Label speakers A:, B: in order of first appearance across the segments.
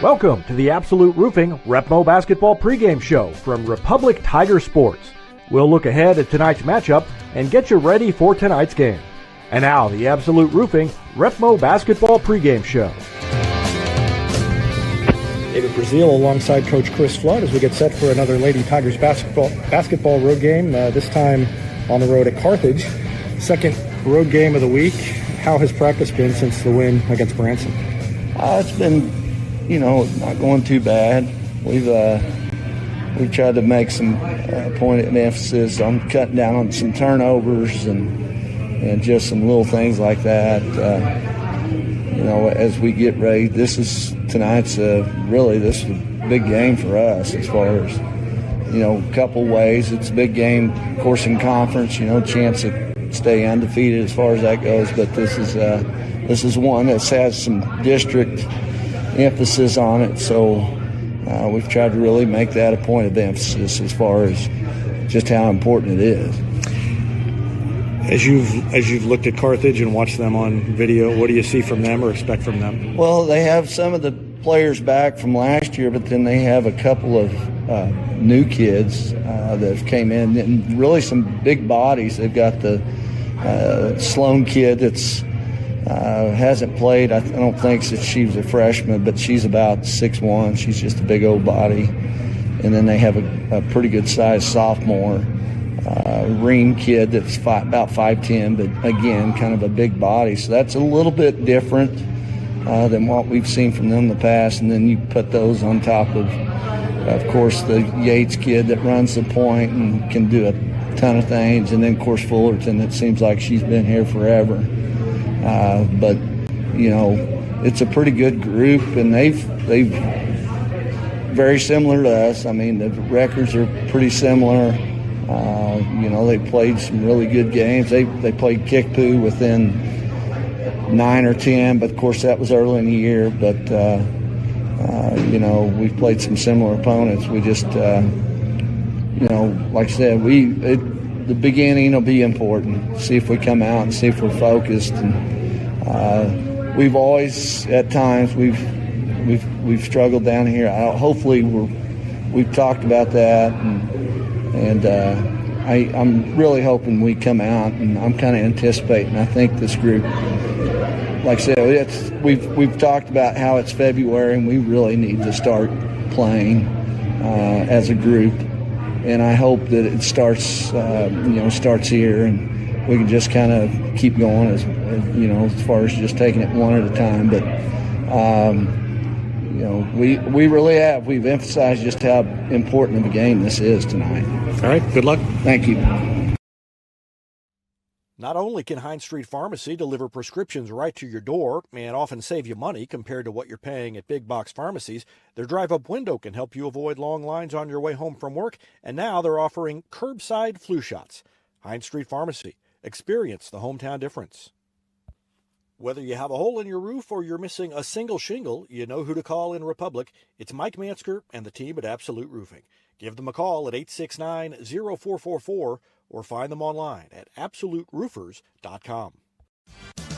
A: Welcome to the Absolute Roofing Repmo Basketball pregame show from Republic Tiger Sports. We'll look ahead at tonight's matchup and get you ready for tonight's game. And now, the Absolute Roofing Repmo Basketball pregame show.
B: David Brazil alongside Coach Chris Flood as we get set for another Lady Tigers basketball road game, this time on the road at Carthage. Second road game of the week. How has practice been since the win against Branson?
C: It's been, not going too bad. We've tried to make some pointed emphasis on cutting down on some turnovers and just some little things like that. As we get ready, this is a big game for us as far as, a couple ways. It's a big game, of course, in conference, chance to stay undefeated as far as that goes. But this is one that has some district emphasis on it. So we've tried to really make that a point of emphasis as far as just how important it is.
B: As you've looked at Carthage and watched them on video, what do you see from them or expect from them?
C: Well, they have some of the players back from last year, but then they have a couple of new kids that have came in, and really some big bodies. They've got the Sloan kid that's hasn't played. I don't think that she was a freshman, but she's about 6'1". She's just a big old body. And then they have a pretty good sized sophomore, Reen kid that's about 5'10", but again, kind of a big body. So that's a little bit different than what we've seen from them in the past. And then you put those on top of course, the Yates kid that runs the point and can do a ton of things. And then, of course, Fullerton, it seems like she's been here forever. But it's a pretty good group, and they've very similar to us. I mean, the records are pretty similar. They played some really good games. They played Kickapoo within 9 or 10, but of course that was early in the year. But we've played some similar opponents. We just like I said, the beginning will be important. See if we come out and see if we're focused. And we've always, at times, we've struggled down here. Hopefully, we've talked about that, and I'm really hoping we come out, and I'm kind of anticipating. I think this group, like I said, we've talked about how it's February, and we really need to start playing as a group. And I hope that it starts here, and we can just kind of keep going as far as just taking it one at a time. But we really have. We've emphasized just how important of a game this is tonight.
B: All right. Good luck.
C: Thank you.
A: Not only can Hines Street Pharmacy deliver prescriptions right to your door and often save you money compared to what you're paying at big box pharmacies, their drive-up window can help you avoid long lines on your way home from work, and now they're offering curbside flu shots. Hines Street Pharmacy. Experience the hometown difference. Whether you have a hole in your roof or you're missing a single shingle, you know who to call in Republic. It's Mike Mansker and the team at Absolute Roofing. Give them a call at 869-0444 or find them online at absoluteroofers.com.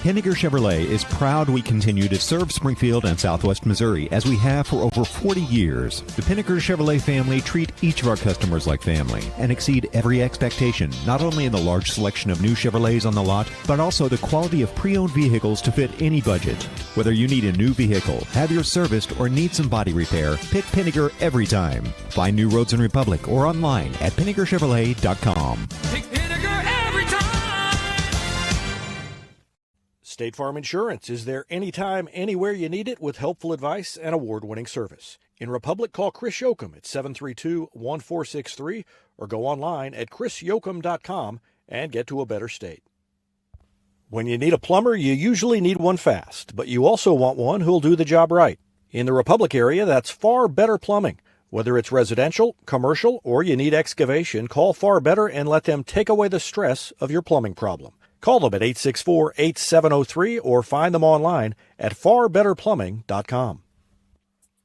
D: Pinnaker Chevrolet is proud we continue to serve Springfield and Southwest Missouri as we have for over 40 years. The Pinnaker Chevrolet family treat each of our customers like family and exceed every expectation, not only in the large selection of new Chevrolets on the lot, but also the quality of pre-owned vehicles to fit any budget. Whether you need a new vehicle, have yours serviced, or need some body repair, pick Pinnaker every time. Find new roads in Republic or online at PinnakerChevrolet.com.
E: Pick Pinnaker every time!
A: State Farm Insurance is there anytime, anywhere you need it with helpful advice and award-winning service. In Republic, call Chris Yoakum at 732-1463 or go online at chrisyoakum.com and get to a better state. When you need a plumber, you usually need one fast, but you also want one who'll do the job right. In the Republic area, that's Far Better Plumbing. Whether it's residential, commercial, or you need excavation, call Far Better and let them take away the stress of your plumbing problem. Call them at 864-8703 or find them online at farbetterplumbing.com.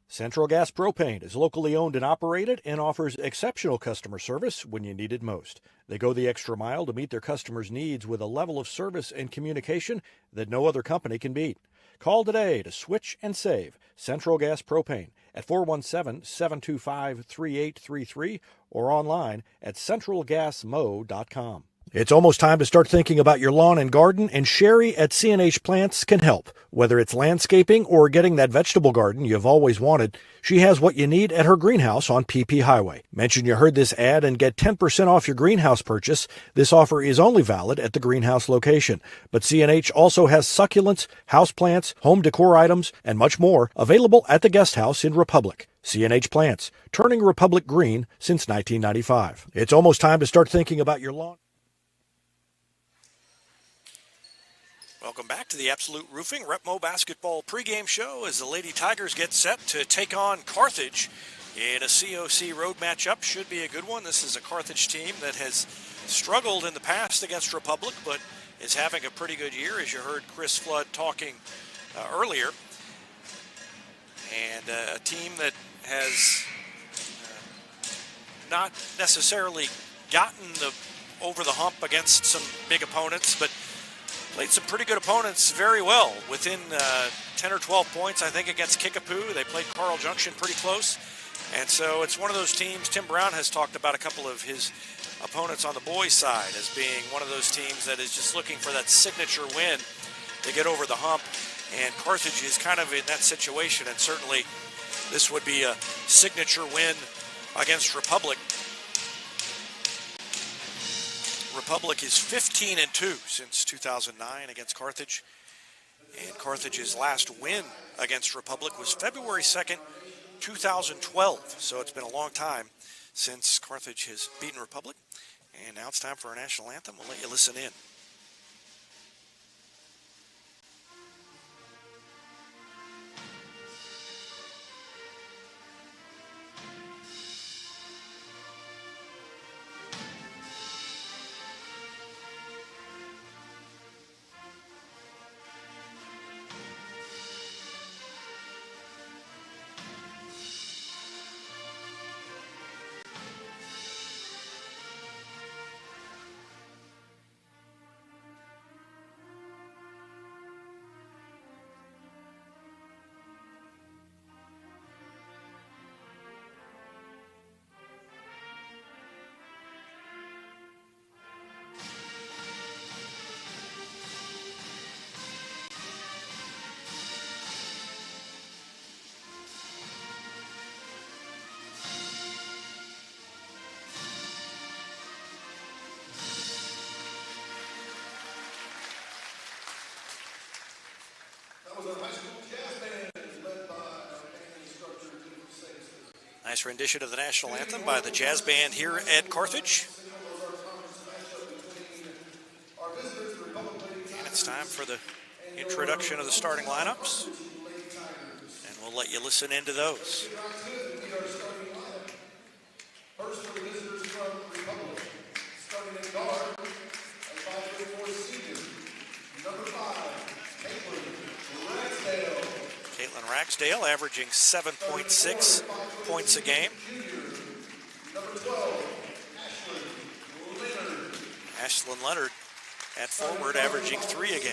A: Central Gas Propane is locally owned and operated and offers exceptional customer service when you need it most. They go the extra mile to meet their customers' needs with a level of service and communication that no other company can beat. Call today to switch and save Central Gas Propane at 417-725-3833 or online at centralgasmo.com. It's almost time to start thinking about your lawn and garden, and Sherry at C&H Plants can help. Whether it's landscaping or getting that vegetable garden you've always wanted, she has what you need at her greenhouse on PP Highway. Mention you heard this ad and get 10% off your greenhouse purchase. This offer is only valid at the greenhouse location. But C&H also has succulents, houseplants, home decor items, and much more available at the guest house in Republic. C&H Plants, turning Republic green since 1995. It's almost time to start thinking about your lawn.
F: Welcome back to the Absolute Roofing Repmo Basketball pregame show as the Lady Tigers get set to take on Carthage in a COC road matchup. Should be a good one. This is a Carthage team that has struggled in the past against Republic, but is having a pretty good year, as you heard Chris Flood talking earlier. And a team that has not necessarily gotten over the hump against some big opponents, but played some pretty good opponents very well, within 10 or 12 points, I think, against Kickapoo. They played Carl Junction pretty close. And so it's one of those teams. Tim Brown has talked about a couple of his opponents on the boys' side as being one of those teams that is just looking for that signature win to get over the hump. And Carthage is kind of in that situation, and certainly this would be a signature win against Republic. Republic is 15-2 since 2009 against Carthage. And Carthage's last win against Republic was February 2nd, 2012. So it's been a long time since Carthage has beaten Republic. And now it's time for our national anthem. We'll let you listen in. Nice rendition of the national anthem by the jazz band here at Carthage. And it's time for the introduction of the starting lineups. And we'll let you listen into those. First for the visitors from Republic, starting at guard at 5'4" senior, number 5, Caitlin Ragsdale, averaging 7.6 points a game. Number 12, Ashlyn Leonard at forward, averaging 3 a game.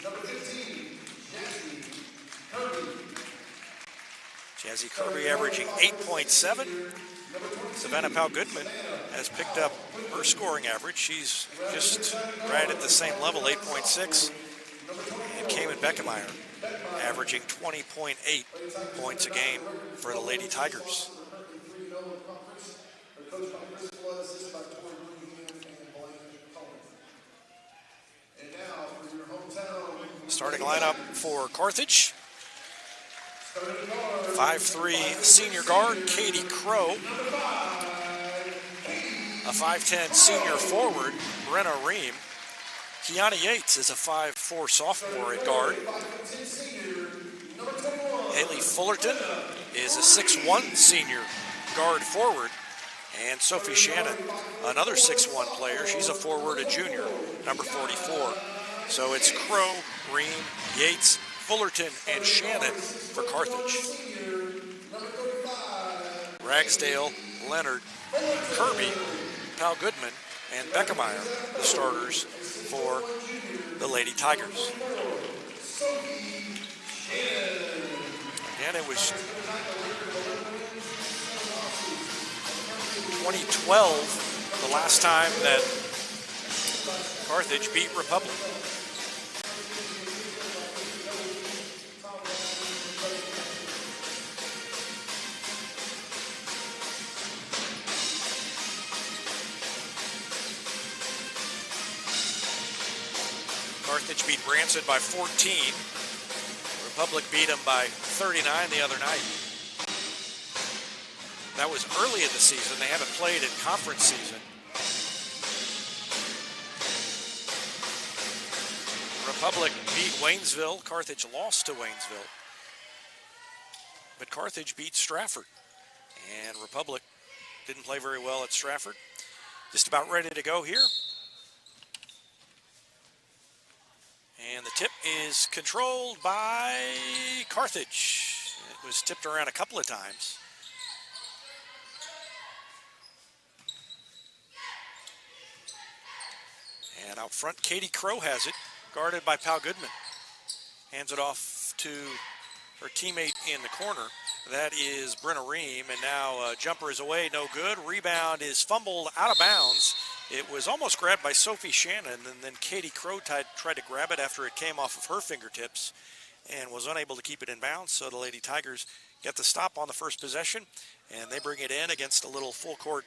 F: Number 15, Jazzy Kirby averaging 8.7. Savannah Powell-Goodman has picked up her scoring average. She's just right at the same level, 8.6. And Cayman Beckemeyer averaging 20.8 points a game for the Lady Tigers. Starting lineup for Carthage. 5'3" senior guard, Katie Crow. A 5'10" senior forward, Brenna Ream. Kiana Yates is a 5'4" sophomore at guard. Haley Fullerton is a 6'1" senior guard forward. And Sophie Shannon, another 6'1" player. She's a forward, a junior, number 44. So it's Crow, Ream, Yates, Fullerton, and Shannon for Carthage. Ragsdale, Leonard, Kirby, Powell-Goodman, and Beckemeyer, the starters for the Lady Tigers. again. It was 2012, the last time that Carthage beat Republic. Carthage beat Branson by 14. Republic beat them by 39 the other night. That was early in the season. They haven't played in conference season. Republic beat Waynesville. Carthage lost to Waynesville. But Carthage beat Stratford. And Republic didn't play very well at Stratford. Just about ready to go here. And the tip is controlled by Carthage. It was tipped around a couple of times. And out front, Katie Crow has it, guarded by Pal Goodman. Hands it off to her teammate in the corner. That is Brenna Ream, and now jumper is away, no good. Rebound is fumbled out of bounds. It was almost grabbed by Sophie Shannon, and then Katie Crow tried to grab it after it came off of her fingertips and was unable to keep it in bounds. So the Lady Tigers get the stop on the first possession, and they bring it in against a little full court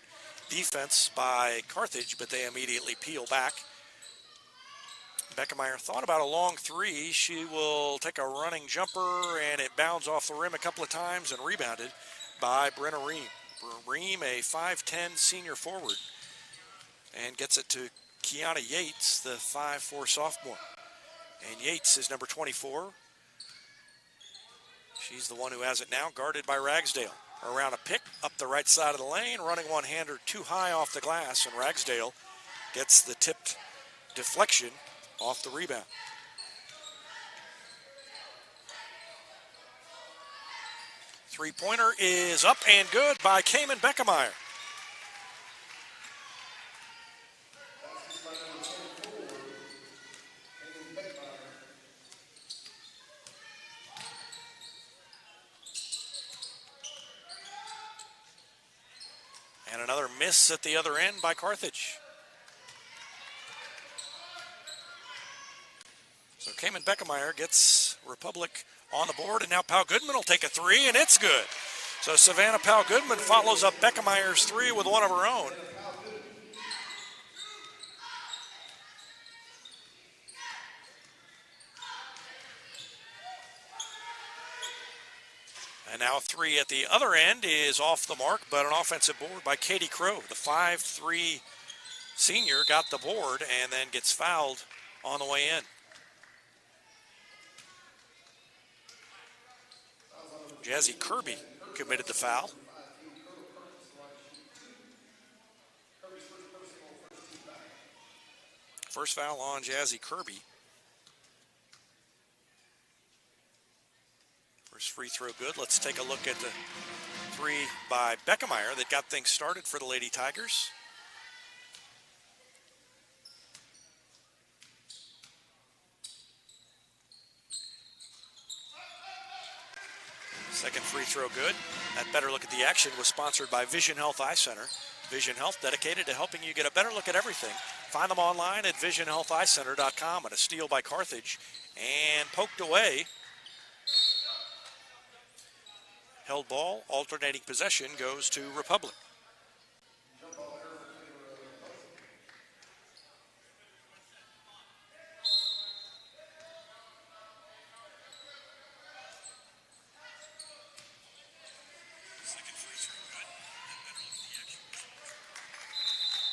F: defense by Carthage, but they immediately peel back. Beckemeyer thought about a long three. She will take a running jumper, and it bounds off the rim a couple of times and rebounded by Brenna Ream. Ream, a 5'10 senior forward, and gets it to Kiana Yates, the 5'4 sophomore. And Yates is number 24. She's the one who has it now, guarded by Ragsdale. Around a pick, up the right side of the lane, running one-hander too high off the glass, and Ragsdale gets the tipped deflection off the rebound. Three-pointer is up and good by Cayman Beckemeyer. And another miss at the other end by Carthage. So Cayman Beckemeyer gets Republic on the board, and now Pal Goodman will take a three, and it's good. So Savannah Pal Goodman follows up Beckemeyer's three with one of her own. And now a three at the other end is off the mark, but an offensive board by Katie Crow. The 5'3 senior got the board and then gets fouled on the way in. Jazzy Kirby committed the foul. First foul on Jazzy Kirby. First free throw good. Let's take a look at the three by Beckemeyer that got things started for the Lady Tigers. Second free throw good. That better look at the action was sponsored by Vision Health Eye Center. Vision Health, dedicated to helping you get a better look at everything. Find them online at visionhealtheyecenter.com. And a steal by Carthage and poked away. Held ball, alternating possession goes to Republic.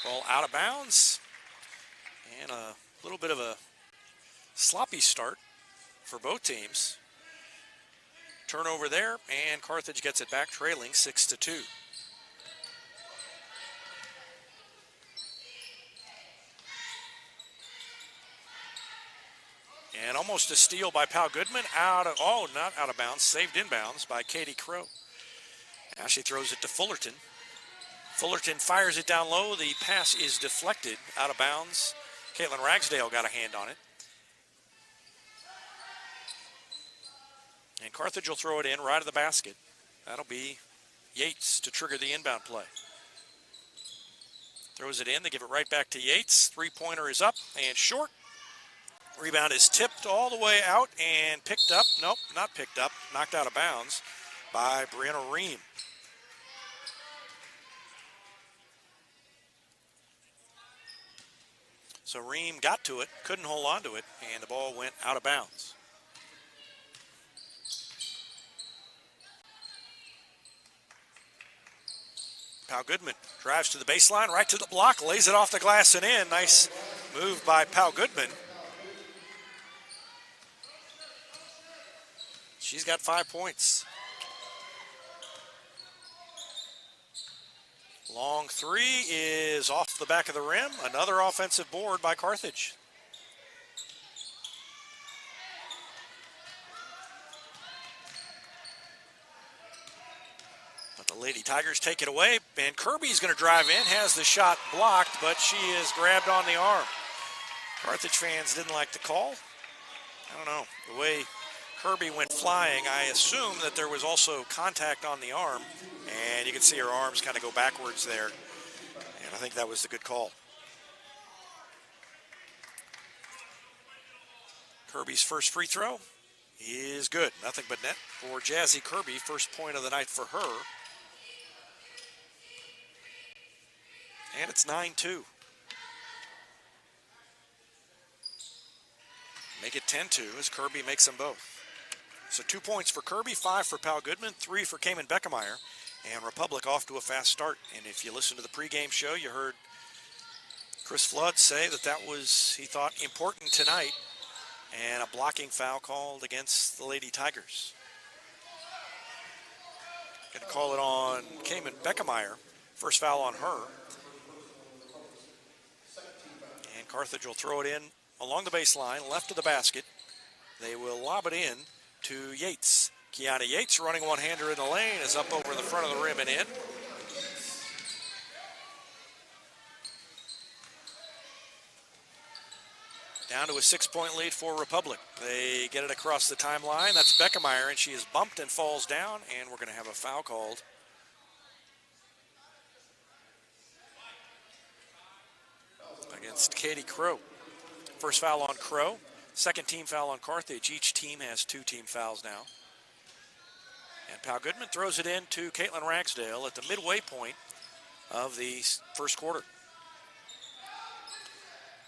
F: Ball out of bounds, and a little bit of a sloppy start for both teams. Turnover there, and Carthage gets it back, trailing 6-2. And almost a steal by Pal Goodman, not out of bounds, saved inbounds by Katie Crow. Now she throws it to Fullerton. Fullerton fires it down low. The pass is deflected out of bounds. Caitlin Ragsdale got a hand on it. And Carthage will throw it in right of the basket. That'll be Yates to trigger the inbound play. Throws it in. They give it right back to Yates. Three-pointer is up and short. Rebound is tipped all the way out and picked up. Nope, not picked up. Knocked out of bounds by Brianna Ream. So Ream got to it, couldn't hold on to it, and the ball went out of bounds. Pal Goodman drives to the baseline, right to the block, lays it off the glass and in. Nice move by Pal Goodman. She's got 5 points. Long three is off the back of the rim. Another offensive board by Carthage. But the Lady Tigers take it away, and Kirby's going to drive in, has the shot blocked, but she is grabbed on the arm. Carthage fans didn't like the call. I don't know, the way Kirby went flying, I assume that there was also contact on the arm, and you can see her arms kind of go backwards there, and I think that was the good call. Kirby's first free throw is good. Nothing but net for Jazzy Kirby. First point of the night for her. And it's 9-2. Make it 10-2 as Kirby makes them both. So 2 points for Kirby, 5 for Pal Goodman, 3 for Cayman Beckemeyer, and Republic off to a fast start. And if you listen to the pregame show, you heard Chris Flood say that was, he thought, important tonight, and a blocking foul called against the Lady Tigers. Going to call it on Cayman Beckemeyer. First foul on her. And Carthage will throw it in along the baseline, left of the basket. They will lob it in to Yates. Kiana Yates running one-hander in the lane is up over the front of the rim and in. Down to a 6-point lead for Republic. They get it across the timeline. That's Beckemeyer, and she is bumped and falls down, and we're going to have a foul called. Against Katie Crow. First foul on Crow. Second team foul on Carthage. Each team has 2 team fouls now. And Pal Goodman throws it in to Caitlin Ragsdale at the midway point of the first quarter.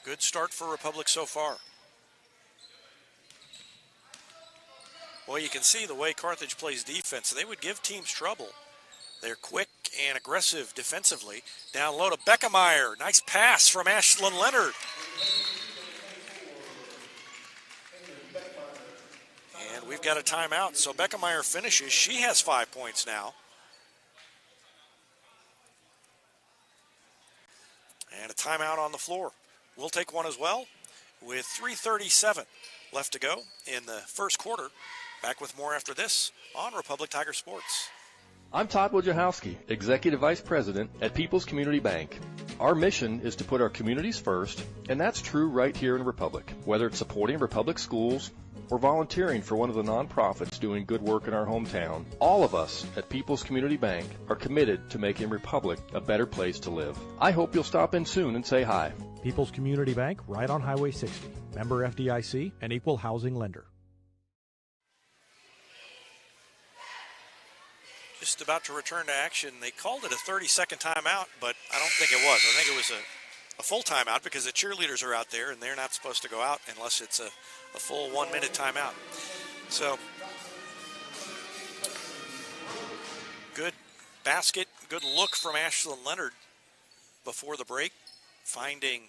F: Good start for Republic so far. Well, you can see the way Carthage plays defense. They would give teams trouble. They're quick and aggressive defensively. Down low to Beckemeyer. Nice pass from Ashlyn Leonard. And we've got a timeout, so Beckemeyer finishes. She has 5 points now. And a timeout on the floor. We'll take one as well with 3:37 left to go in the first quarter. Back with more after this on Republic Tiger Sports.
G: I'm Todd Wojciechowski, Executive Vice President at People's Community Bank. Our mission is to put our communities first, and that's true right here in Republic. Whether it's supporting Republic schools or volunteering for one of the nonprofits doing good work in our hometown, all of us at People's Community Bank are committed to making Republic a better place to live. I hope you'll stop in soon and say hi.
B: People's Community Bank, right on Highway 60. Member FDIC, an equal housing lender.
F: Just about to return to action. They called it a 30-second timeout, but I don't think it was. I think it was a full timeout because the cheerleaders are out there, and they're not supposed to go out unless it's a full 1-minute timeout. So, good basket, good look from Ashlyn Leonard before the break, finding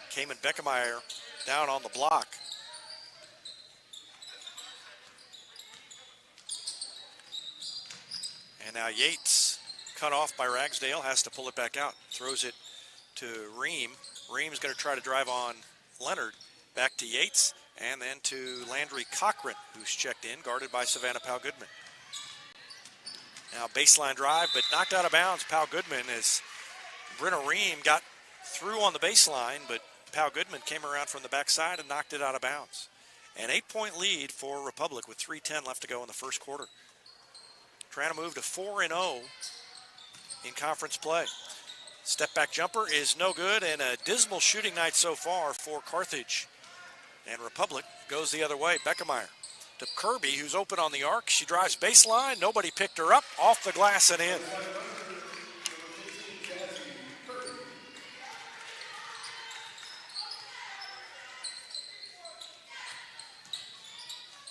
F: Cayman Beckemeyer down on the block. And now Yates, cut off by Ragsdale, has to pull it back out. Throws it to Ream. Ream's going to try to drive on Leonard. Back to Yates, and then to Landry Cochran, who's checked in, guarded by Savannah Pal Goodman. Now baseline drive, but knocked out of bounds. Pal Goodman as Brenna Ream got through on the baseline, but Pal Goodman came around from the backside and knocked it out of bounds. An 8-point lead for Republic with 3:10 left to go in the first quarter. Trying to move to 4-0 in conference play. Step back jumper is no good, and a dismal shooting night so far for Carthage. And Republic goes the other way. Beckemeyer to Kirby, who's open on the arc. She drives baseline. Nobody picked her up. Off the glass and in.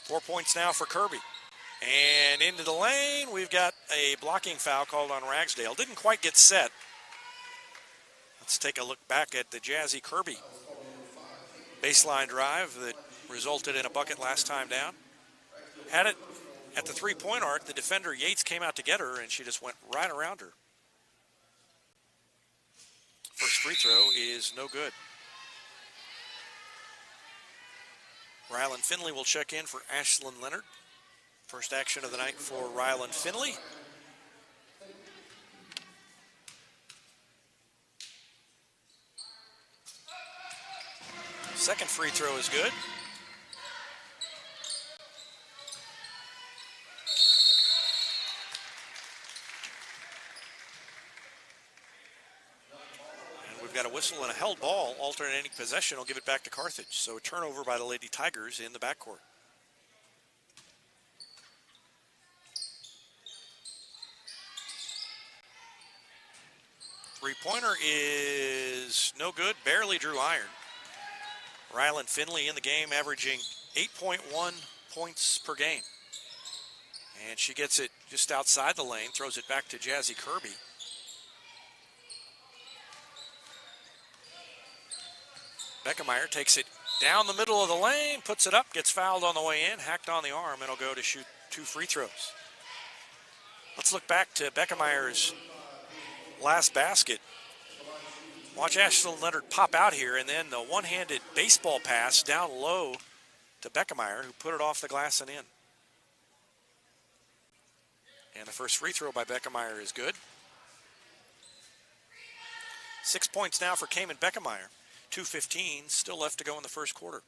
F: Four points now for Kirby. And into the lane, we've got a blocking foul called on Ragsdale. Didn't quite get set. Let's take a look back at the Jazzy Kirby baseline drive that resulted in a bucket last time down. Had it at the three-point arc. The defender Yates came out to get her, and she just went right around her. First free throw is no good. Rylan Finley will check in for Ashlyn Leonard. First action of the night for Rylan Finley. Second free throw is good. And we've got a whistle and a held ball. Alternating possession will give it back to Carthage. So a turnover by the Lady Tigers in the backcourt. Three-pointer is no good, barely drew iron. Rylan Finley in the game averaging 8.1 points per game. And she gets it just outside the lane, throws it back to Jazzy Kirby. Beckemeyer takes it down the middle of the lane, puts it up, gets fouled on the way in, hacked on the arm, and will go to shoot 2 free throws. Let's look back to Beckemeyer's last basket. Watch Ashlyn Leonard pop out here, and then the one-handed baseball pass down low to Beckemeyer, who put it off the glass and in. And the first free throw by Beckemeyer is good. 6 points now for Cayman Beckemeyer. 2:15 still left to go in the first quarter.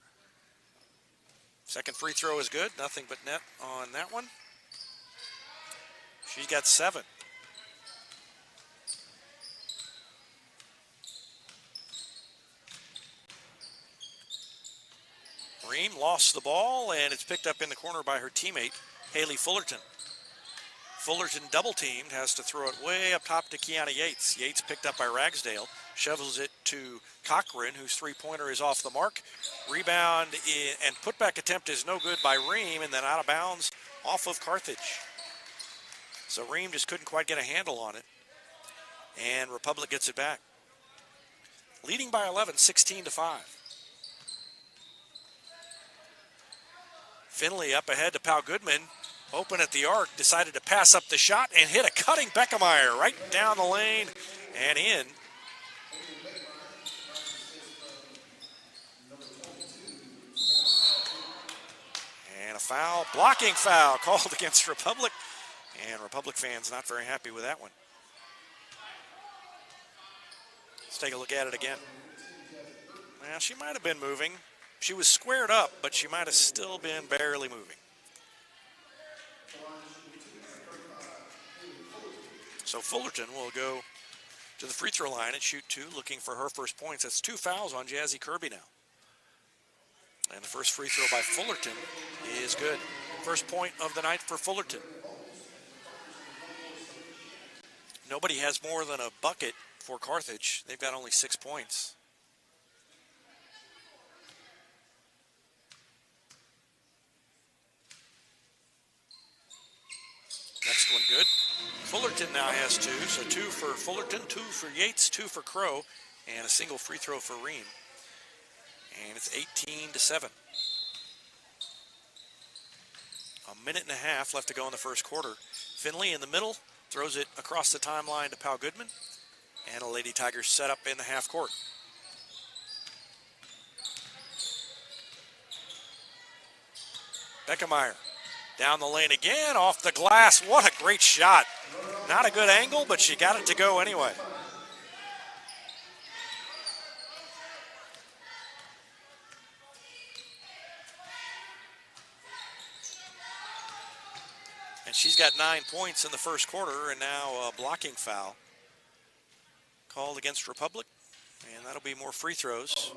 F: Second free throw is good. Nothing but net on that one. She's got 7. Ream lost the ball, and it's picked up in the corner by her teammate, Haley Fullerton. Fullerton double-teamed, has to throw it way up top to Kiana Yates. Yates picked up by Ragsdale, shovels it to Cochran, whose three-pointer is off the mark. Rebound and putback attempt is no good by Ream, and then out of bounds off of Carthage. So Ream just couldn't quite get a handle on it, and Republic gets it back. Leading by 11, 16-5. Finley up ahead to Pau Goodman, open at the arc, decided to pass up the shot and hit a cutting Beckemeyer right down the lane and in. And a foul, blocking foul called against Republic, and Republic fans not very happy with that one. Let's take a look at it again. Well, she might have been moving. She was squared up, but she might have still been barely moving. So Fullerton will go to the free throw line and shoot 2, looking for her first points. That's 2 fouls on Jazzy Kirby now. And the first free throw by Fullerton is good. First point of the night for Fullerton. Nobody has more than a bucket for Carthage. They've got only 6 points. Next one good. Fullerton now has 2, so 2 for Fullerton, 2 for Yates, 2 for Crow, and a single free throw for Ream. And it's 18-7. A minute and a half left to go in the first quarter. Finley in the middle, throws it across the timeline to Pau Goodman, and a Lady Tigers set up in the half court. Beckemeyer down the lane again, off the glass. What a great shot. Not a good angle, but she got it to go anyway. And she's got 9 points in the first quarter, and now a blocking foul called against Republic, and that'll be more free throws.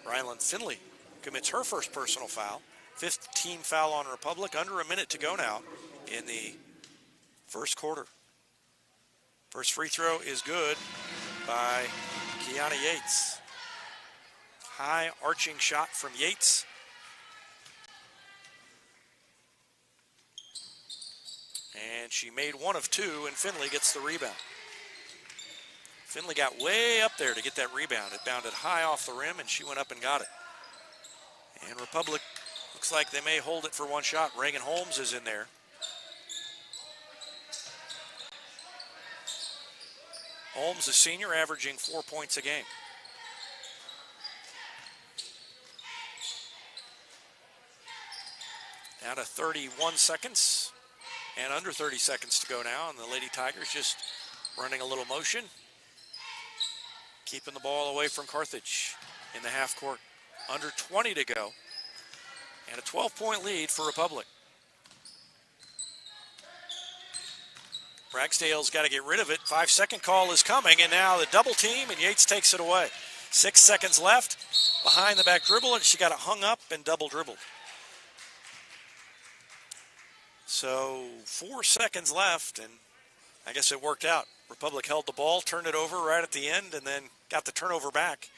F: Ryland Finley commits her first personal foul. 5th team foul on Republic. Under a minute to go now in the first quarter. First free throw is good by Kiana Yates. High arching shot from Yates. And she made 1 of 2, and Finley gets the rebound. Finley got way up there to get that rebound. It bounded high off the rim, and she went up and got it. And Republic looks like they may hold it for 1 shot. Reagan Holmes is in there. Holmes, a senior, averaging 4 points a game. Down to 31 seconds. And under 30 seconds to go now, and the Lady Tigers just running a little motion. Keeping the ball away from Carthage in the half court. Under 20 to go. And a 12-point lead for Republic. Ragsdale's got to get rid of it. 5-second call is coming, and now the double team, and Yates takes it away. 6 seconds left. Behind the back dribble, and she got it hung up and double dribbled. So 4 seconds left, and I guess it worked out. Republic held the ball, turned it over right at the end, and then got the turnover back.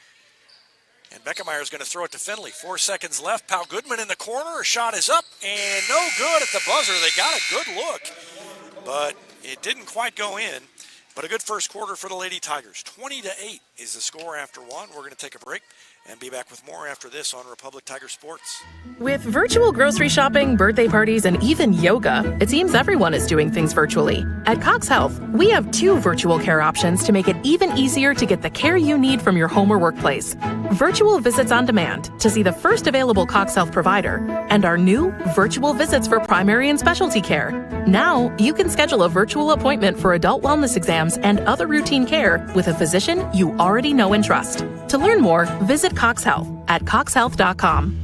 F: And Beckemeyer is going to throw it to Finley. 4 seconds left. Pau Goodman in the corner. A shot is up, and no good at the buzzer. They got a good look, but it didn't quite go in. But a good first quarter for the Lady Tigers. 20-8 is the score after 1. We're going to take a break and be back with more after this on Republic Tiger Sports.
H: With virtual grocery shopping, birthday parties, and even yoga, it seems everyone is doing things virtually. At Cox Health, we have 2 virtual care options to make it even easier to get the care you need from your home or workplace. Virtual visits on demand to see the first available Cox Health provider, and our new virtual visits for primary and specialty care. Now, you can schedule a virtual appointment for adult wellness exams and other routine care with a physician you already know and trust. To learn more, visit Cox Health at coxhealth.com.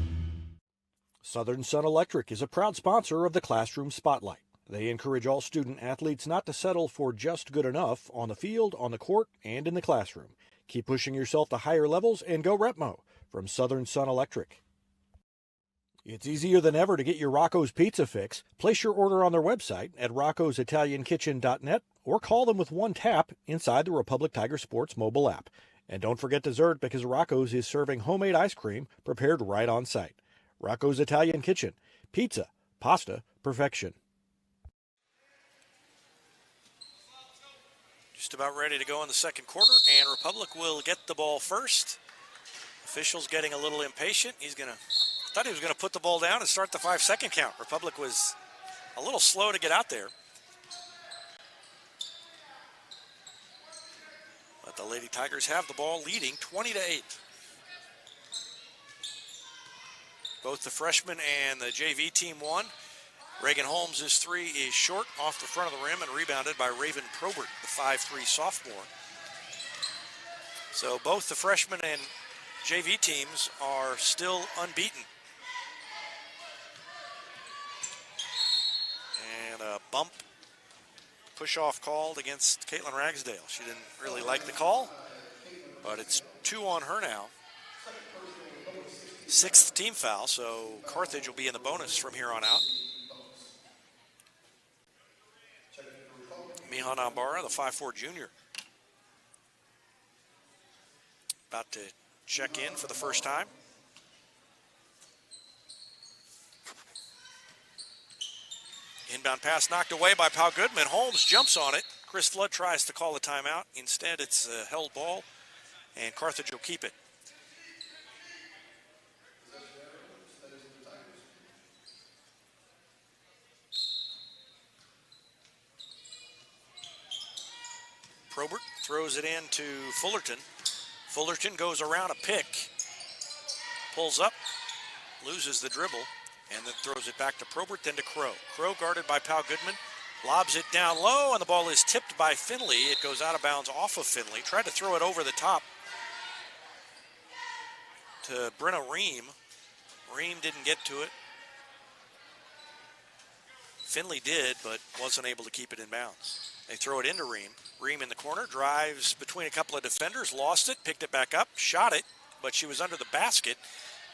A: Southern Sun Electric is a proud sponsor of the Classroom Spotlight. They encourage all student athletes not to settle for just good enough on the field, on the court, and in the classroom. Keep pushing yourself to higher levels and go Repmo from Southern Sun Electric. It's easier than ever to get your Rocco's Pizza fix. Place your order on their website at roccositaliankitchen.net or call them with 1 tap inside the Republic Tiger Sports mobile app. And don't forget dessert, because Rocco's is serving homemade ice cream prepared right on site. Rocco's Italian Kitchen. Pizza, pasta, perfection.
F: Just about ready to go in the second quarter, and Republic will get the ball first. Official's getting a little impatient. Thought he was going to put the ball down and start the 5-second count. Republic was a little slow to get out there. But the Lady Tigers have the ball, leading 20-8. Both the freshman and the JV team won. Reagan Holmes' 3 is short off the front of the rim and rebounded by Raven Probert, the 5'3" sophomore. So both the freshman and JV teams are still unbeaten. And a bump push-off called against Caitlin Ragsdale. She didn't really like the call, but it's 2 on her now. 6th team foul, so Carthage will be in the bonus from here on out. Mihan Ambara, the 5'4" junior, about to check in for the first time. Inbound pass knocked away by Pau Goodman. Holmes jumps on it. Chris Flood tries to call the timeout. Instead, it's a held ball, and Carthage will keep it. Probert throws it in to Fullerton. Fullerton goes around a pick, pulls up, loses the dribble, and then throws it back to Probert, then to Crow. Crow guarded by Pau Goodman, lobs it down low, and the ball is tipped by Finley. It goes out of bounds off of Finley. Tried to throw it over the top to Brenna Ream. Ream didn't get to it. Finley did, but wasn't able to keep it in bounds. They throw it into Ream. Ream in the corner, drives between a couple of defenders, lost it, picked it back up, shot it, but she was under the basket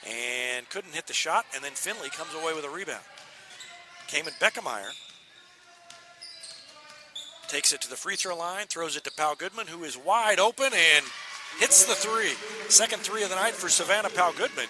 F: and couldn't hit the shot, and then Finley comes away with a rebound. Cayman Beckemeyer takes it to the free throw line, throws it to Pau Goodman, who is wide open and hits the three. Second three of the night for Savannah Pau Goodman.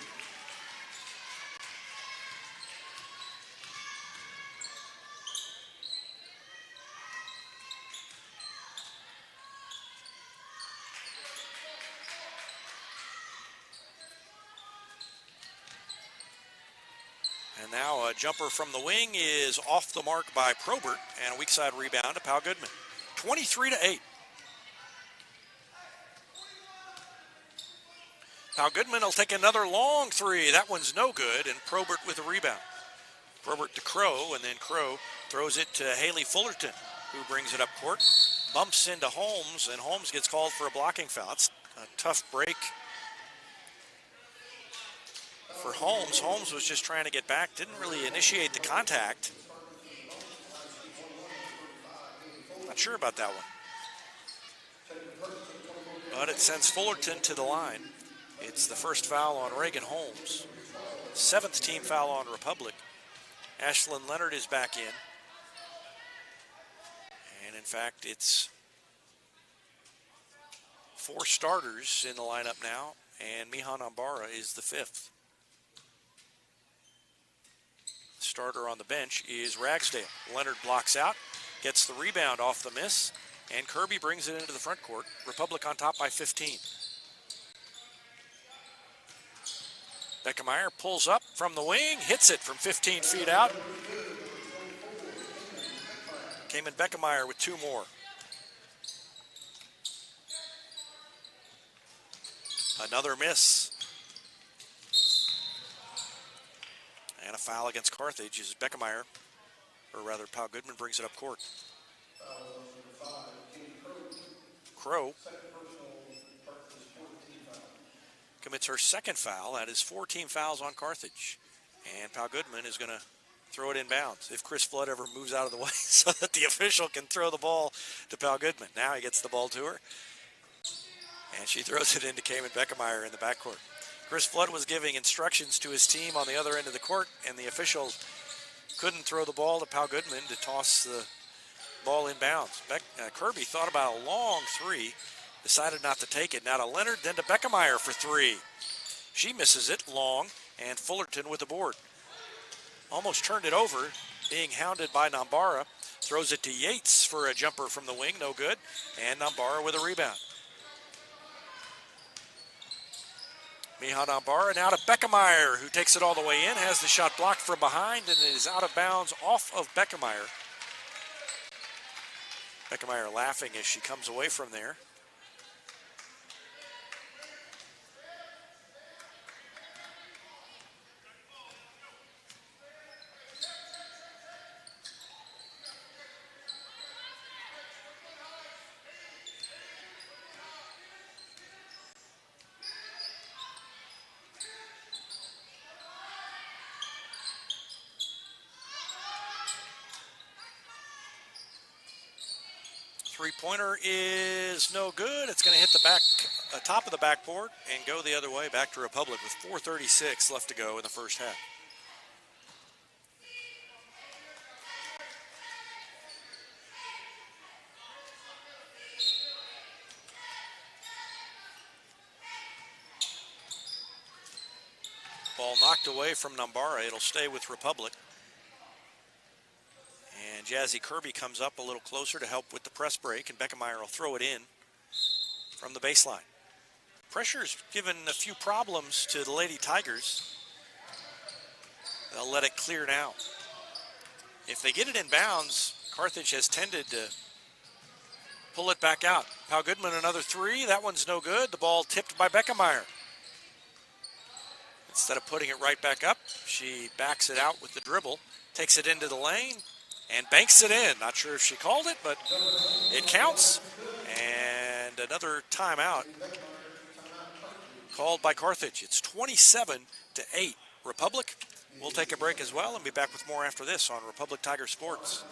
F: And now a jumper from the wing is off the mark by Probert, and a weak side rebound to Pau Goodman. 23-8. Pau Goodman will take another long three. That one's no good, and Probert with a rebound. Probert to Crow, and then Crow throws it to Haley Fullerton, who brings it up court. Bumps into Holmes, and Holmes gets called for a blocking foul. It's a tough break for Holmes. Holmes was just trying to get back, didn't really initiate the contact. Not sure about that one. But it sends Fullerton to the line. It's the first foul on Reagan Holmes. 7th team foul on Republic. Ashlyn Leonard is back in. And in fact, it's 4 starters in the lineup now, and Mihan Ambara is the 5th. Starter on the bench is Ragsdale. Leonard blocks out, gets the rebound off the miss, and Kirby brings it into the front court. Republic on top by 15. Beckemeyer pulls up from the wing, hits it from 15 feet out. Cayman Beckemeyer with 2 more. Another miss. And a foul against Carthage as Beckemeyer, or rather Pau Goodman, brings it up court. Crow commits her 2nd foul. That is 4 team fouls on Carthage. And Pau Goodman is going to throw it in bounds if Chris Flood ever moves out of the way so that the official can throw the ball to Pau Goodman. Now he gets the ball to her. And she throws it into Cayman Beckemeyer in the backcourt. Chris Flood was giving instructions to his team on the other end of the court, and the official couldn't throw the ball to Pau Goodman to toss the ball in bounds. Kirby thought about a long three, decided not to take it. Now to Leonard, then to Beckemeyer for 3. She misses it long, and Fullerton with the board. Almost turned it over, being hounded by Nambara. Throws it to Yates for a jumper from the wing, no good, and Nambara with a rebound. Mihan Ambara now to Beckemeyer, who takes it all the way in, has the shot blocked from behind, and it is out of bounds off of Beckemeyer. Beckemeyer laughing as she comes away from there. Three-pointer is no good. It's going to hit the top of the backboard and go the other way back to Republic with 4:36 left to go in the first half. Ball knocked away from Nambara. It'll stay with Republic. And Jazzy Kirby comes up a little closer to help with the press break, and Beckemeyer will throw it in from the baseline. Pressure's given a few problems to the Lady Tigers. They'll let it clear now. If they get it in bounds, Carthage has tended to pull it back out. Pau Goodman, another 3. That one's no good. The ball tipped by Beckemeyer. Instead of putting it right back up, she backs it out with the dribble, takes it into the lane, and banks it in. Not sure if she called it, but it counts. And another timeout called by Carthage. It's 27-8. Republic We'll take a break as well and be back with more after this on Republic Tiger Sports.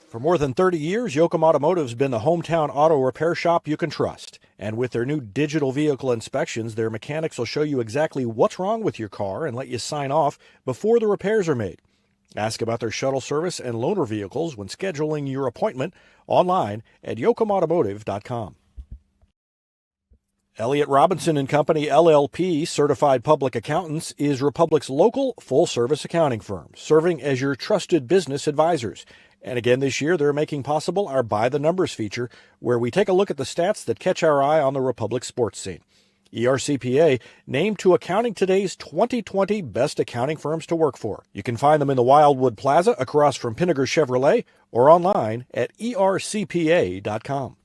A: For more than 30 years, Yoakum Automotive's been the hometown auto repair shop you can trust. And with their new digital vehicle inspections, their mechanics will show you exactly what's wrong with your car and let you sign off before the repairs are made. Ask about their shuttle service and loaner vehicles when scheduling your appointment online at yoakumautomotive.com. Elliott Robinson and Company, LLP, Certified Public Accountants, is Republic's local full-service accounting firm, serving as your trusted business advisors. And again this year, they're making possible our By the Numbers feature, where we take a look at the stats that catch our eye on the Republic sports scene. ERCPA named to Accounting Today's 2020 Best Accounting Firms to Work For. You can find them in the Wildwood Plaza across from Pinnaker Chevrolet or online at ercpa.com.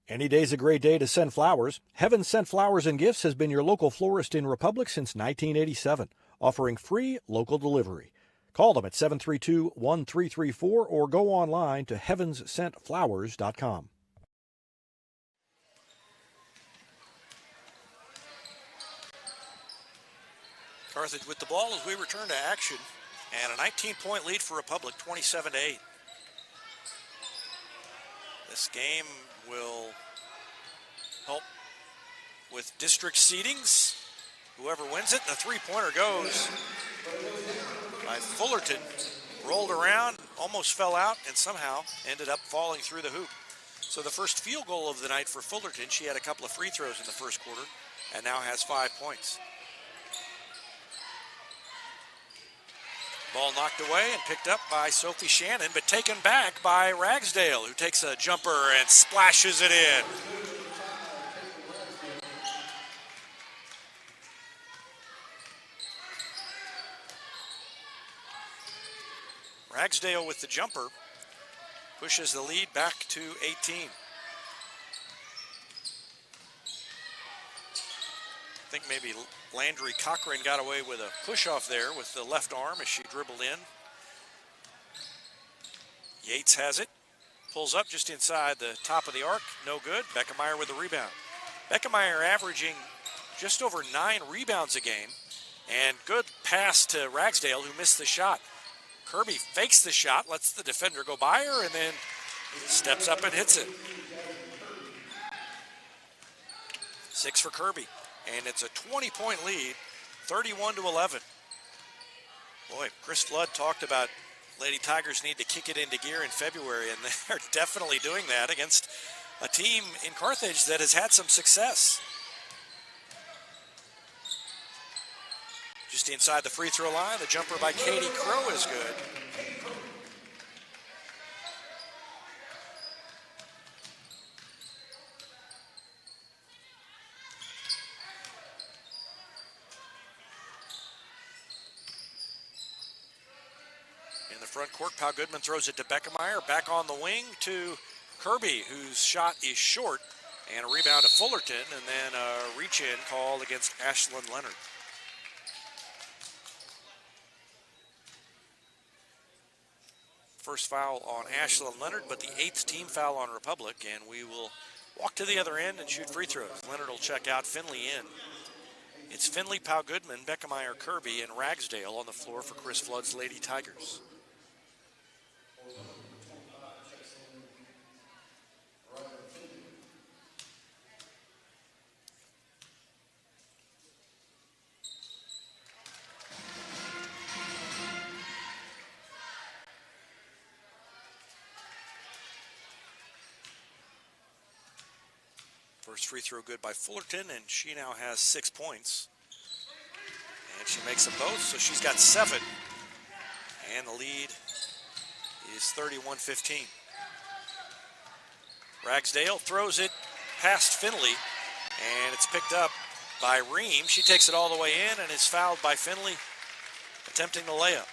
A: Any day's a great day to send flowers. Heaven Sent Flowers and Gifts has been your local florist in Republic since 1987, offering free local delivery. Call them at 732-1334 or go online to heavenssentflowers.com.
F: Carthage with the ball as we return to action, and a 19-point lead for Republic, 27-8. This game will help with district seedings. Whoever wins it, the three-pointer goes by Fullerton. Rolled around, almost fell out, and somehow ended up falling through the hoop. So the first field goal of the night for Fullerton. She had a couple of free throws in the first quarter and now has 5 points. Ball knocked away and picked up by Sophie Shannon, but taken back by Ragsdale, who takes a jumper and splashes it in. Ragsdale with the jumper pushes the lead back to 18. I think maybe Landry Cochran got away with a push-off there with the left arm as she dribbled in. Yates has it, pulls up just inside the top of the arc, no good. Beckemeyer with the rebound. Beckemeyer averaging just over 9 rebounds a game, and good pass to Ragsdale, who missed the shot. Kirby fakes the shot, lets the defender go by her, and then steps up and hits it. 6 for Kirby. And it's a 20-point lead, 31-11. Boy, Chris Flood talked about Lady Tigers need to kick it into gear in February, and they're definitely doing that against a team in Carthage that has had some success. Just inside the free throw line, the jumper by Katie Crow is good. In the front court, Pau Goodman throws it to Beckemeyer. Back on the wing to Kirby, whose shot is short. And a rebound to Fullerton, and then a reach-in call against Ashlyn Leonard. First foul on Ashlyn Leonard, but the 8th team foul on Republic, and we will walk to the other end and shoot free throws. Leonard will check out, Finley in. It's Finley, Pau Goodman, Beckemeyer, Kirby, and Ragsdale on the floor for Chris Flood's Lady Tigers. First free throw good by Fullerton, and she now has 6 points. And she makes them both, so she's got 7. And the lead is 31-15. Ragsdale throws it past Finley, and it's picked up by Ream. She takes it all the way in and is fouled by Finley, attempting the layup.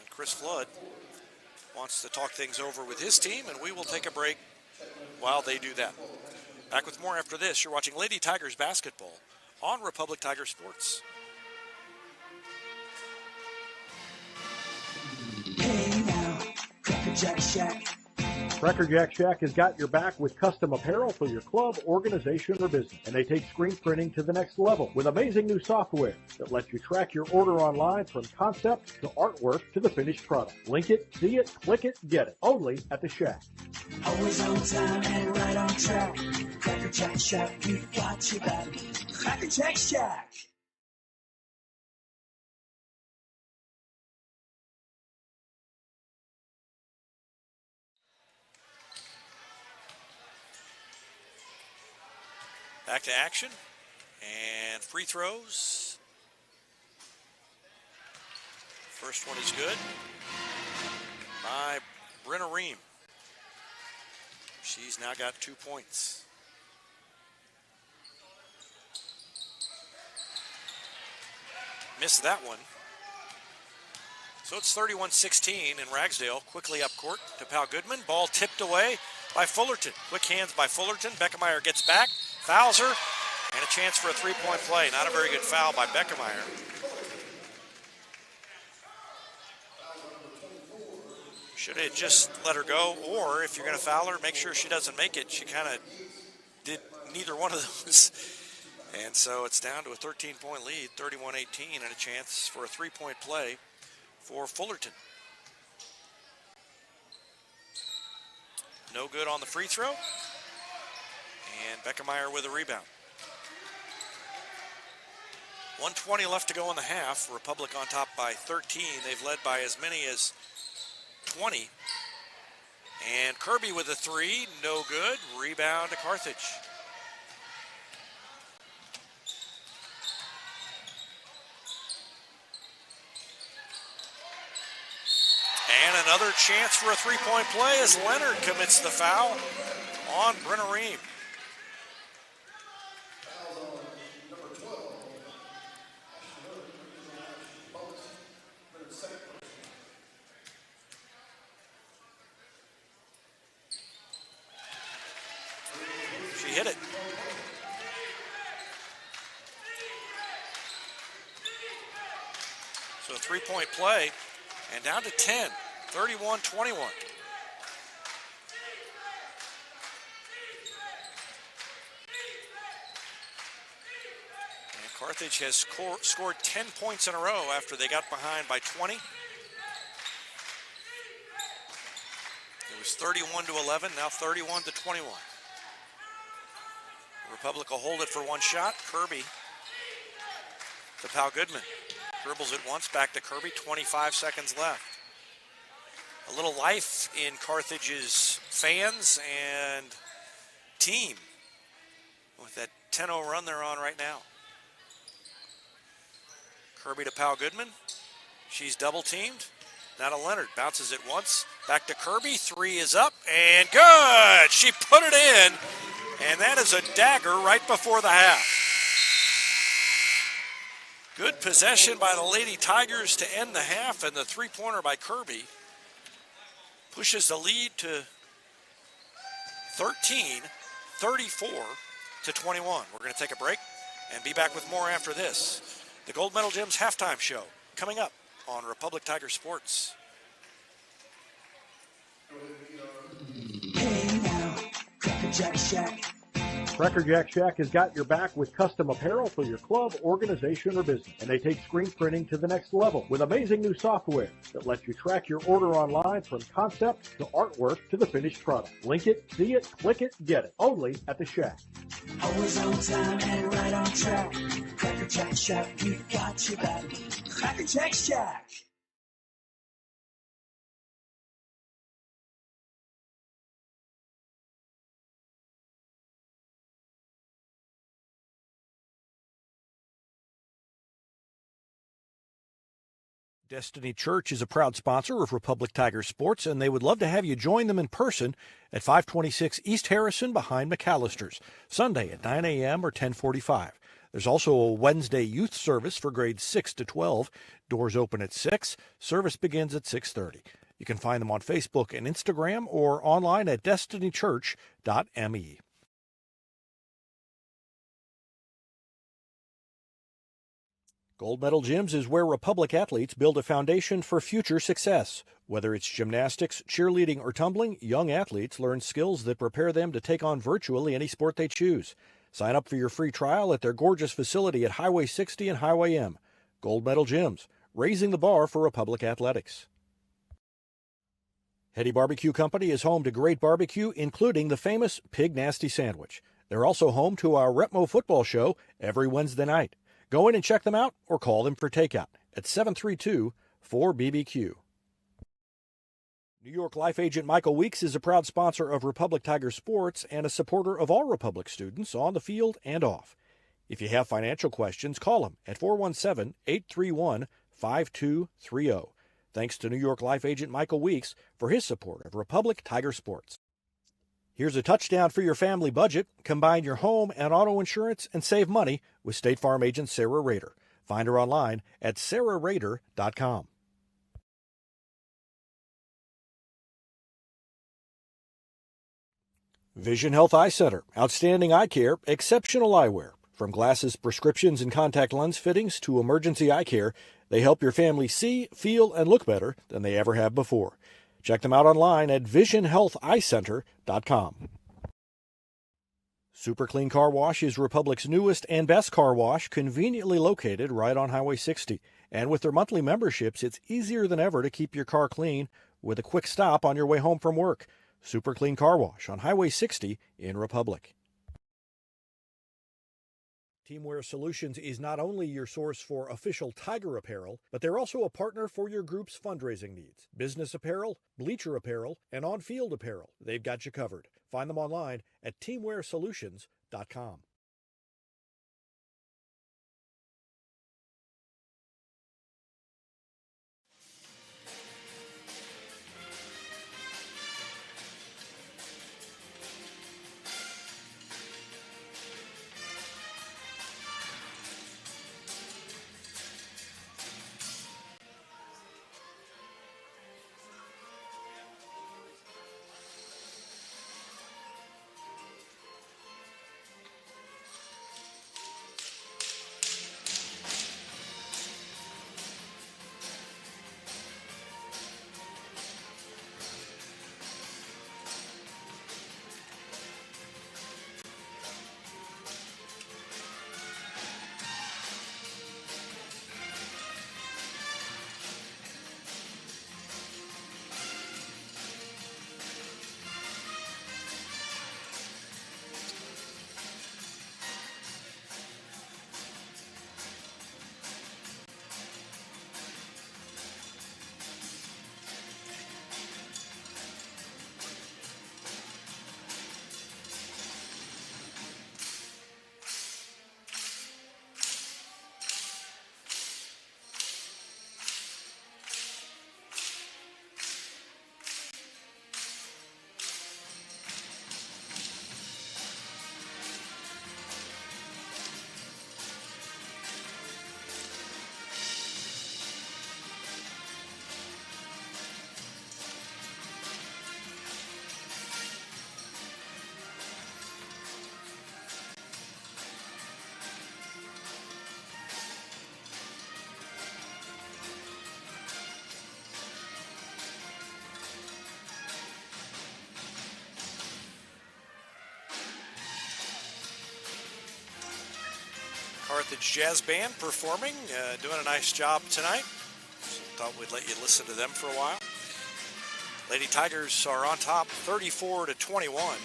F: Chris Flood wants to talk things over with his team, and we will take a break while they do that. Back with more after this. You're watching Lady Tigers basketball on Republic Tiger Sports.
I: Jack Shack.
A: Crackerjack Shack has got your back with custom apparel for your club, organization, or business. And they take screen printing to the next level with amazing new software that lets you track your order online from concept to artwork to the finished product. Link it, see it, click it, get it. Only at the Shack.
I: Always on time and right on track. Crackerjack Shack, we got you back. Crackerjack Shack.
F: Back to action, and free throws. First one is good by Brenna Ream. She's now got 2 points. Missed that one. So it's 31-16, and Ragsdale quickly up court to Pal Goodman. Ball tipped away by Fullerton. Quick hands by Fullerton. Beckemeyer gets back. Fouls her, and a chance for a three-point play. Not a very good foul by Beckemeyer. Should have just let her go, or if you're going to foul her, make sure she doesn't make it. She kind of did neither one of those. And so it's down to a 13-point lead, 31-18, and a chance for a three-point play for Fullerton. No good on the free throw. And Beckemeyer with a rebound. 1:20 left to go in the half. Republic on top by 13. They've led by as many as 20. And Kirby with a three, no good. Rebound to Carthage. And another chance for a three-point play as Leonard commits the foul on Brenna Ream. Hit it. So a three-point play and down to 10, 31-21. And Carthage has scored 10 points in a row after they got behind by 20. It was 31-11, now 31-21. Republic will hold it for one shot. Kirby to Pal Goodman. Dribbles it once, back to Kirby, 25 seconds left. A little life in Carthage's fans and team with that 10-0 run they're on right now. Kirby to Pal Goodman. She's double teamed. Now to Leonard, bounces it once, back to Kirby, three is up, and good! She put it in. And that is a dagger right before the half. Good possession by the Lady Tigers to end the half, and the three-pointer by Kirby pushes the lead to 13, 34-21. We're going to take a break and be back with more after this. The Gold Medal Gems halftime show coming up on Republic Tiger Sports.
I: Hey now, Crackerjack Shack.
A: Crackerjack Shack has got your back with custom apparel for your club, organization, or business. And they take screen printing to the next level with amazing new software that lets you track your order online from concept to artwork to the finished product. Link it, see it, click it, get it. Only at the Shack.
I: Always on time and right on track. Crackerjack Shack, we got you back. Crackerjack Shack.
A: Destiny Church is a proud sponsor of Republic Tiger Sports, and they would love to have you join them in person at 526 East Harrison behind McAllister's, Sunday at 9 a.m. or 10:45. There's also a Wednesday youth service for grades 6 to 12. Doors open at 6. Service begins at 6:30. You can find them on Facebook and Instagram or online at destinychurch.me. Gold Medal Gyms is where Republic athletes build a foundation for future success. Whether it's gymnastics, cheerleading, or tumbling, young athletes learn skills that prepare them to take on virtually any sport they choose. Sign up for your free trial at their gorgeous facility at Highway 60 and Highway M. Gold Medal Gyms, raising the bar for Republic athletics. Hetty Barbecue Company is home to great barbecue, including the famous Pig Nasty Sandwich. They're also home to our Retmo football show every Wednesday night. Go in and check them out or call them for takeout at 732-4BBQ. New York Life agent Michael Weeks is a proud sponsor of Republic Tiger Sports and a supporter of all Republic students on the field and off. If you have financial questions, call him at 417-831-5230. Thanks to New York Life agent Michael Weeks for his support of Republic Tiger Sports. Here's a touchdown for your family budget. Combine your home and auto insurance and save money with State Farm agent Sarah Rader. Find her online at sarahrader.com. Vision Health Eye Center. Outstanding eye care, exceptional eyewear. From glasses, prescriptions, and contact lens fittings to emergency eye care, they help your family see, feel, and look better than they ever have before. Check them out online at visionhealtheyecenter.com. Super Clean Car Wash is Republic's newest and best car wash, conveniently located right on Highway 60. And with their monthly memberships, it's easier than ever to keep your car clean with a quick stop on your way home from work. Super Clean Car Wash on Highway 60 in Republic. Teamwear Solutions is not only your source for official Tiger apparel, but they're also a partner for your group's fundraising needs. Business apparel, bleacher apparel, and on-field apparel. They've got you covered. Find them online at teamwearsolutions.com.
F: Carthage Jazz Band performing, doing a nice job tonight. So thought we'd let you listen to them for a while. Lady Tigers are on top, 34-21.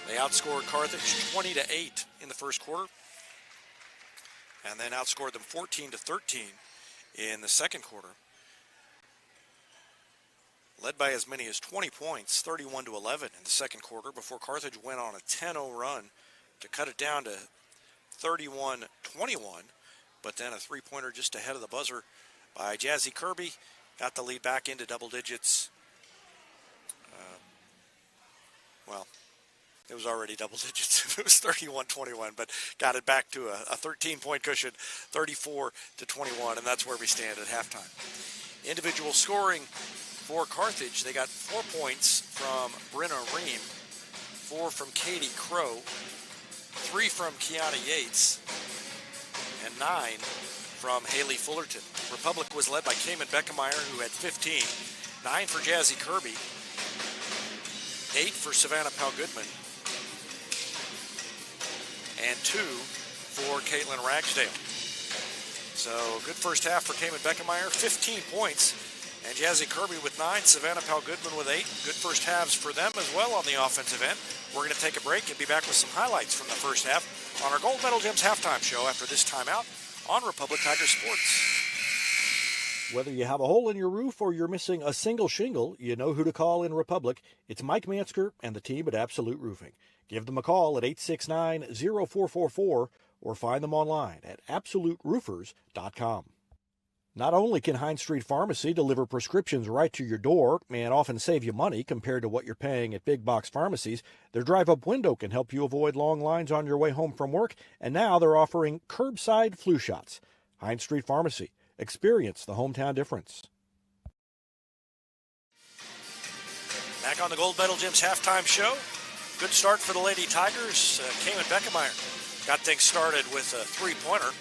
F: They outscored Carthage 20-8 in the first quarter, and then outscored them 14-13 in the second quarter. Led by as many as 20 points, 31-11 in the second quarter, before Carthage went on a 10-0 run to cut it down to 31-21, but then a three-pointer just ahead of the buzzer by Jazzy Kirby got the lead back into double digits. Well, it was already double digits. It was 31-21, but got it back to a 13-point cushion, 34-21, and that's where we stand at halftime. Individual scoring For Carthage, they got 4 points from Brenna Ream, 4 from Katie Crow, 3 from Kiana Yates, and 9 from Haley Fullerton. Republic was led by Cayman Beckemeyer, who had 15, 9 for Jazzy Kirby, 8 for Savannah Powell-Goodman, and 2 for Caitlin Ragsdale. So good first half for Cayman Beckemeyer, 15 points. And Jazzy Kirby with 9, Savannah Powell-Goodman with 8. Good first halves for them as well on the offensive end. We're going to take a break and be back with some highlights from the first half on our Gold Medal Gems halftime show after this timeout on Republic Tiger Sports.
A: Whether you have a hole in your roof or you're missing a single shingle, you know who to call in Republic. It's Mike Mansker and the team at Absolute Roofing. Give them a call at 869-0444 or find them online at absoluteroofers.com. Not only can Hines Street Pharmacy deliver prescriptions right to your door and often save you money compared to what you're paying at big box pharmacies, their drive-up window can help you avoid long lines on your way home from work, and now they're offering curbside flu shots. Hines Street Pharmacy. Experience the hometown difference.
F: Back on the Gold Medal Gems halftime show. Good start for the Lady Tigers. Cayman Beckemeyer got things started with a three-pointer.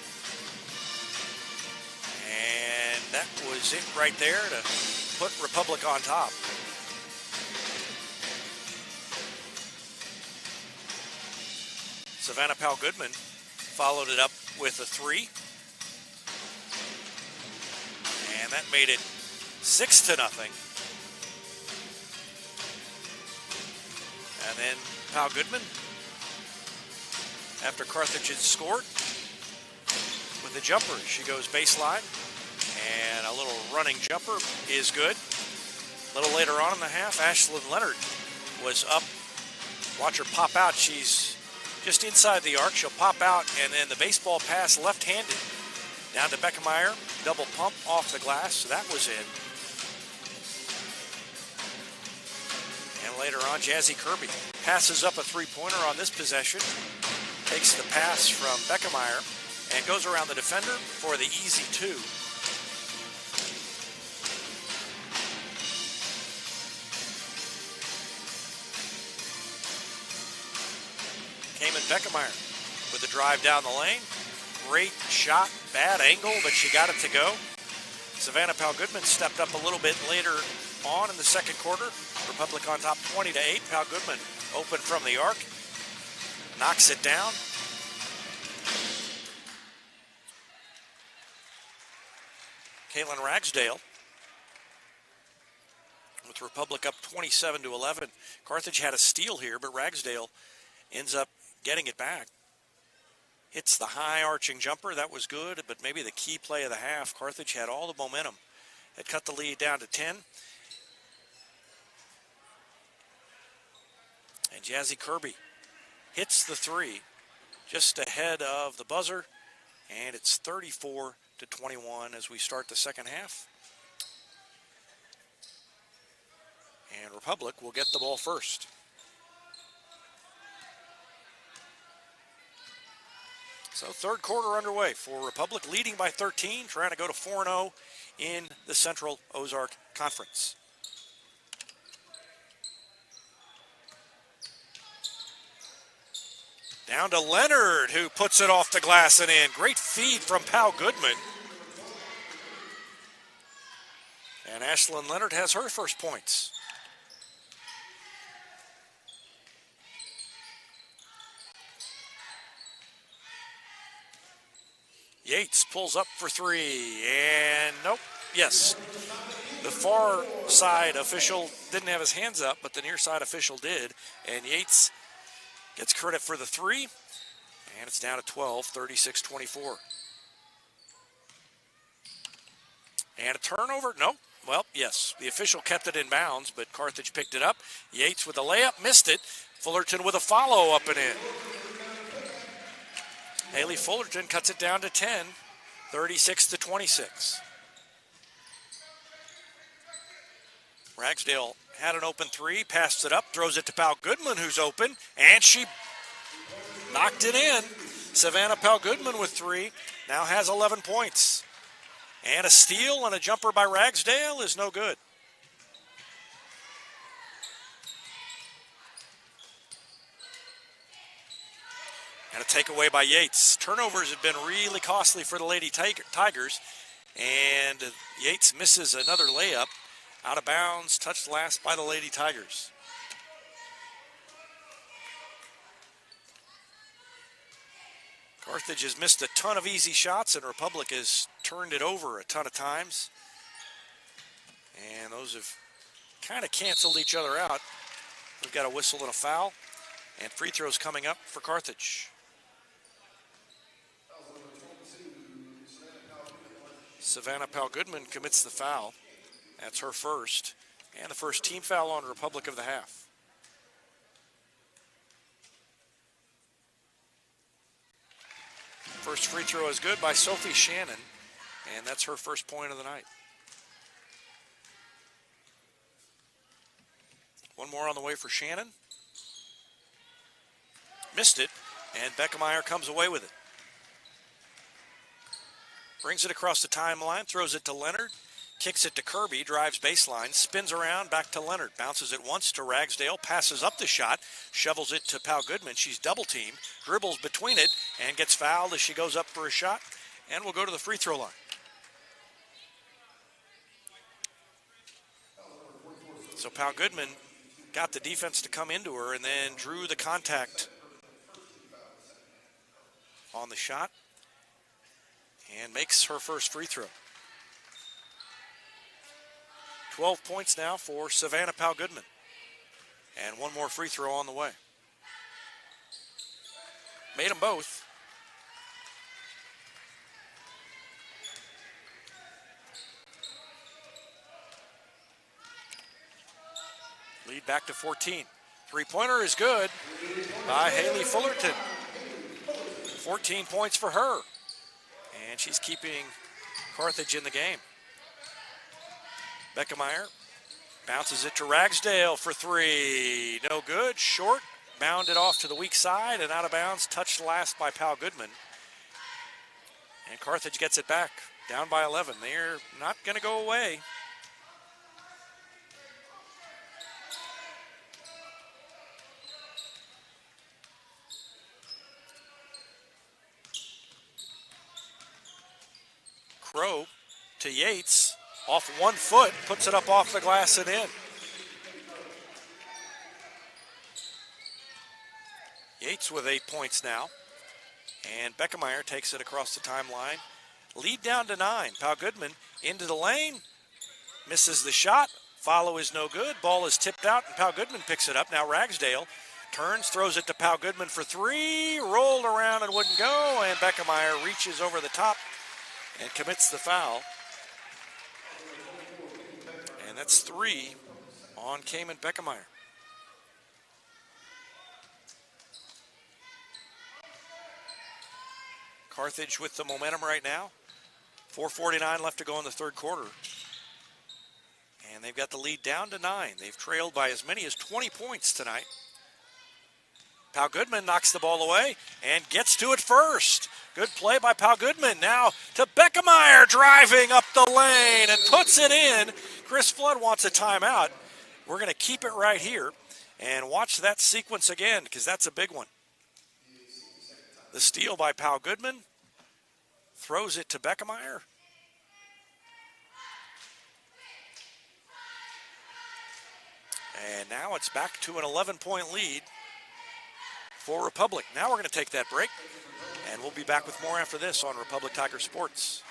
F: And that was it right there to put Republic on top. Savannah Powell-Goodman followed it up with a three. And that made it 6-0. And then Powell-Goodman, after Carthage had scored, with a jumper, she goes baseline. And a little running jumper is good. A little later on in the half, Ashlyn Leonard was up. Watch her pop out. She's just inside the arc. She'll pop out, and then the baseball pass left-handed down to Beckemeyer. Double pump off the glass. So that was in. And later on, Jazzy Kirby passes up a three-pointer on this possession. Takes the pass from Beckemeyer and goes around the defender for the easy two. Cayman Beckemeyer with the drive down the lane. Great shot, bad angle, but she got it to go. Savannah Powell-Goodman stepped up a little bit later on in the second quarter. Republic on top 20-8. Powell-Goodman open from the arc. Knocks it down. Caitlin Ragsdale with Republic up 27-11. Carthage had a steal here, but Ragsdale ends up getting it back. Hits the high arching jumper. That was good, but maybe the key play of the half. Carthage had all the momentum. It cut the lead down to 10. And Jazzy Kirby hits the three just ahead of the buzzer. And it's 34-21 as we start the second half. And Republic will get the ball first. So third quarter underway for Republic, leading by 13, trying to go to 4-0 in the Central Ozark Conference. Down to Leonard, who puts it off the glass and in. Great feed from Powell-Goodman. And Ashlyn Leonard has her first points. Yates pulls up for three, and nope, yes. The far side official didn't have his hands up, but the near side official did, and Yates gets credit for the three, and it's down to 12, 36-24. And a turnover, nope. Well, yes, the official kept it in bounds, but Carthage picked it up. Yates with a layup, missed it. Fullerton with a follow up and in. Haley Fullerton cuts it down to 10, 36-26. Ragsdale had an open three, passed it up, throws it to Powell-Goodman, who's open, and she knocked it in. Savannah Powell-Goodman with three, now has 11 points. And a steal and a jumper by Ragsdale is no good. a takeaway by Yates. Turnovers have been really costly for the Lady Tigers, and Yates misses another layup. Out of bounds, touched last by the Lady Tigers. Carthage has missed a ton of easy shots, and Republic has turned it over a ton of times. And those have kind of canceled each other out. We've got a whistle and a foul, and free throws coming up for Carthage. Savannah Powell-Goodman commits the foul. That's her first, and the first team foul on Republic of the half. First free throw is good by Sophie Shannon, and that's her first point of the night. One more on the way for Shannon. Missed it, and Beckemeyer comes away with it. Brings it across the timeline, throws it to Leonard, kicks it to Kirby, drives baseline, spins around, back to Leonard, bounces it once to Ragsdale, passes up the shot, shovels it to Powell-Goodman. She's double-teamed, dribbles between it, and gets fouled as she goes up for a shot, and will go to the free throw line. So Powell-Goodman got the defense to come into her and then drew the contact on the shot and makes her first free throw. 12 points now for Savannah Powell-Goodman. And one more free throw on the way. Made them both. Lead back to 14. Three-pointer is good by Haley Fullerton. 14 points for her. And she's keeping Carthage in the game. Beckemeyer bounces it to Ragsdale for three. No good, short, bounded off to the weak side and out of bounds, touched last by Powell-Goodman. And Carthage gets it back, down by 11. They're not going to go away. Crow to Yates. Off 1 foot, puts it up off the glass and in. Yates with 8 points now. And Beckemeyer takes it across the timeline. Lead down to 9. Powell-Goodman into the lane. Misses the shot. Follow is no good. Ball is tipped out, and Powell-Goodman picks it up. Now Ragsdale turns, throws it to Powell-Goodman for three. Rolled around and wouldn't go. And Beckemeyer reaches over the top and commits the foul. And that's 3 on Cayman Beckemeyer. Carthage with the momentum right now. 4:49 left to go in the third quarter. And they've got the lead down to 9. They've trailed by as many as 20 points tonight. Powell-Goodman knocks the ball away and gets to it first. Good play by Powell-Goodman. Now to Beckemeyer, driving up the lane and puts it in. Chris Flood wants a timeout. We're going to keep it right here and watch that sequence again because that's a big one. The steal by Powell-Goodman. Throws it to Beckemeyer. And now it's back to an 11-point lead for Republic. Now we're going to take that break, and we'll be back with more after this on Republic Tiger Sports.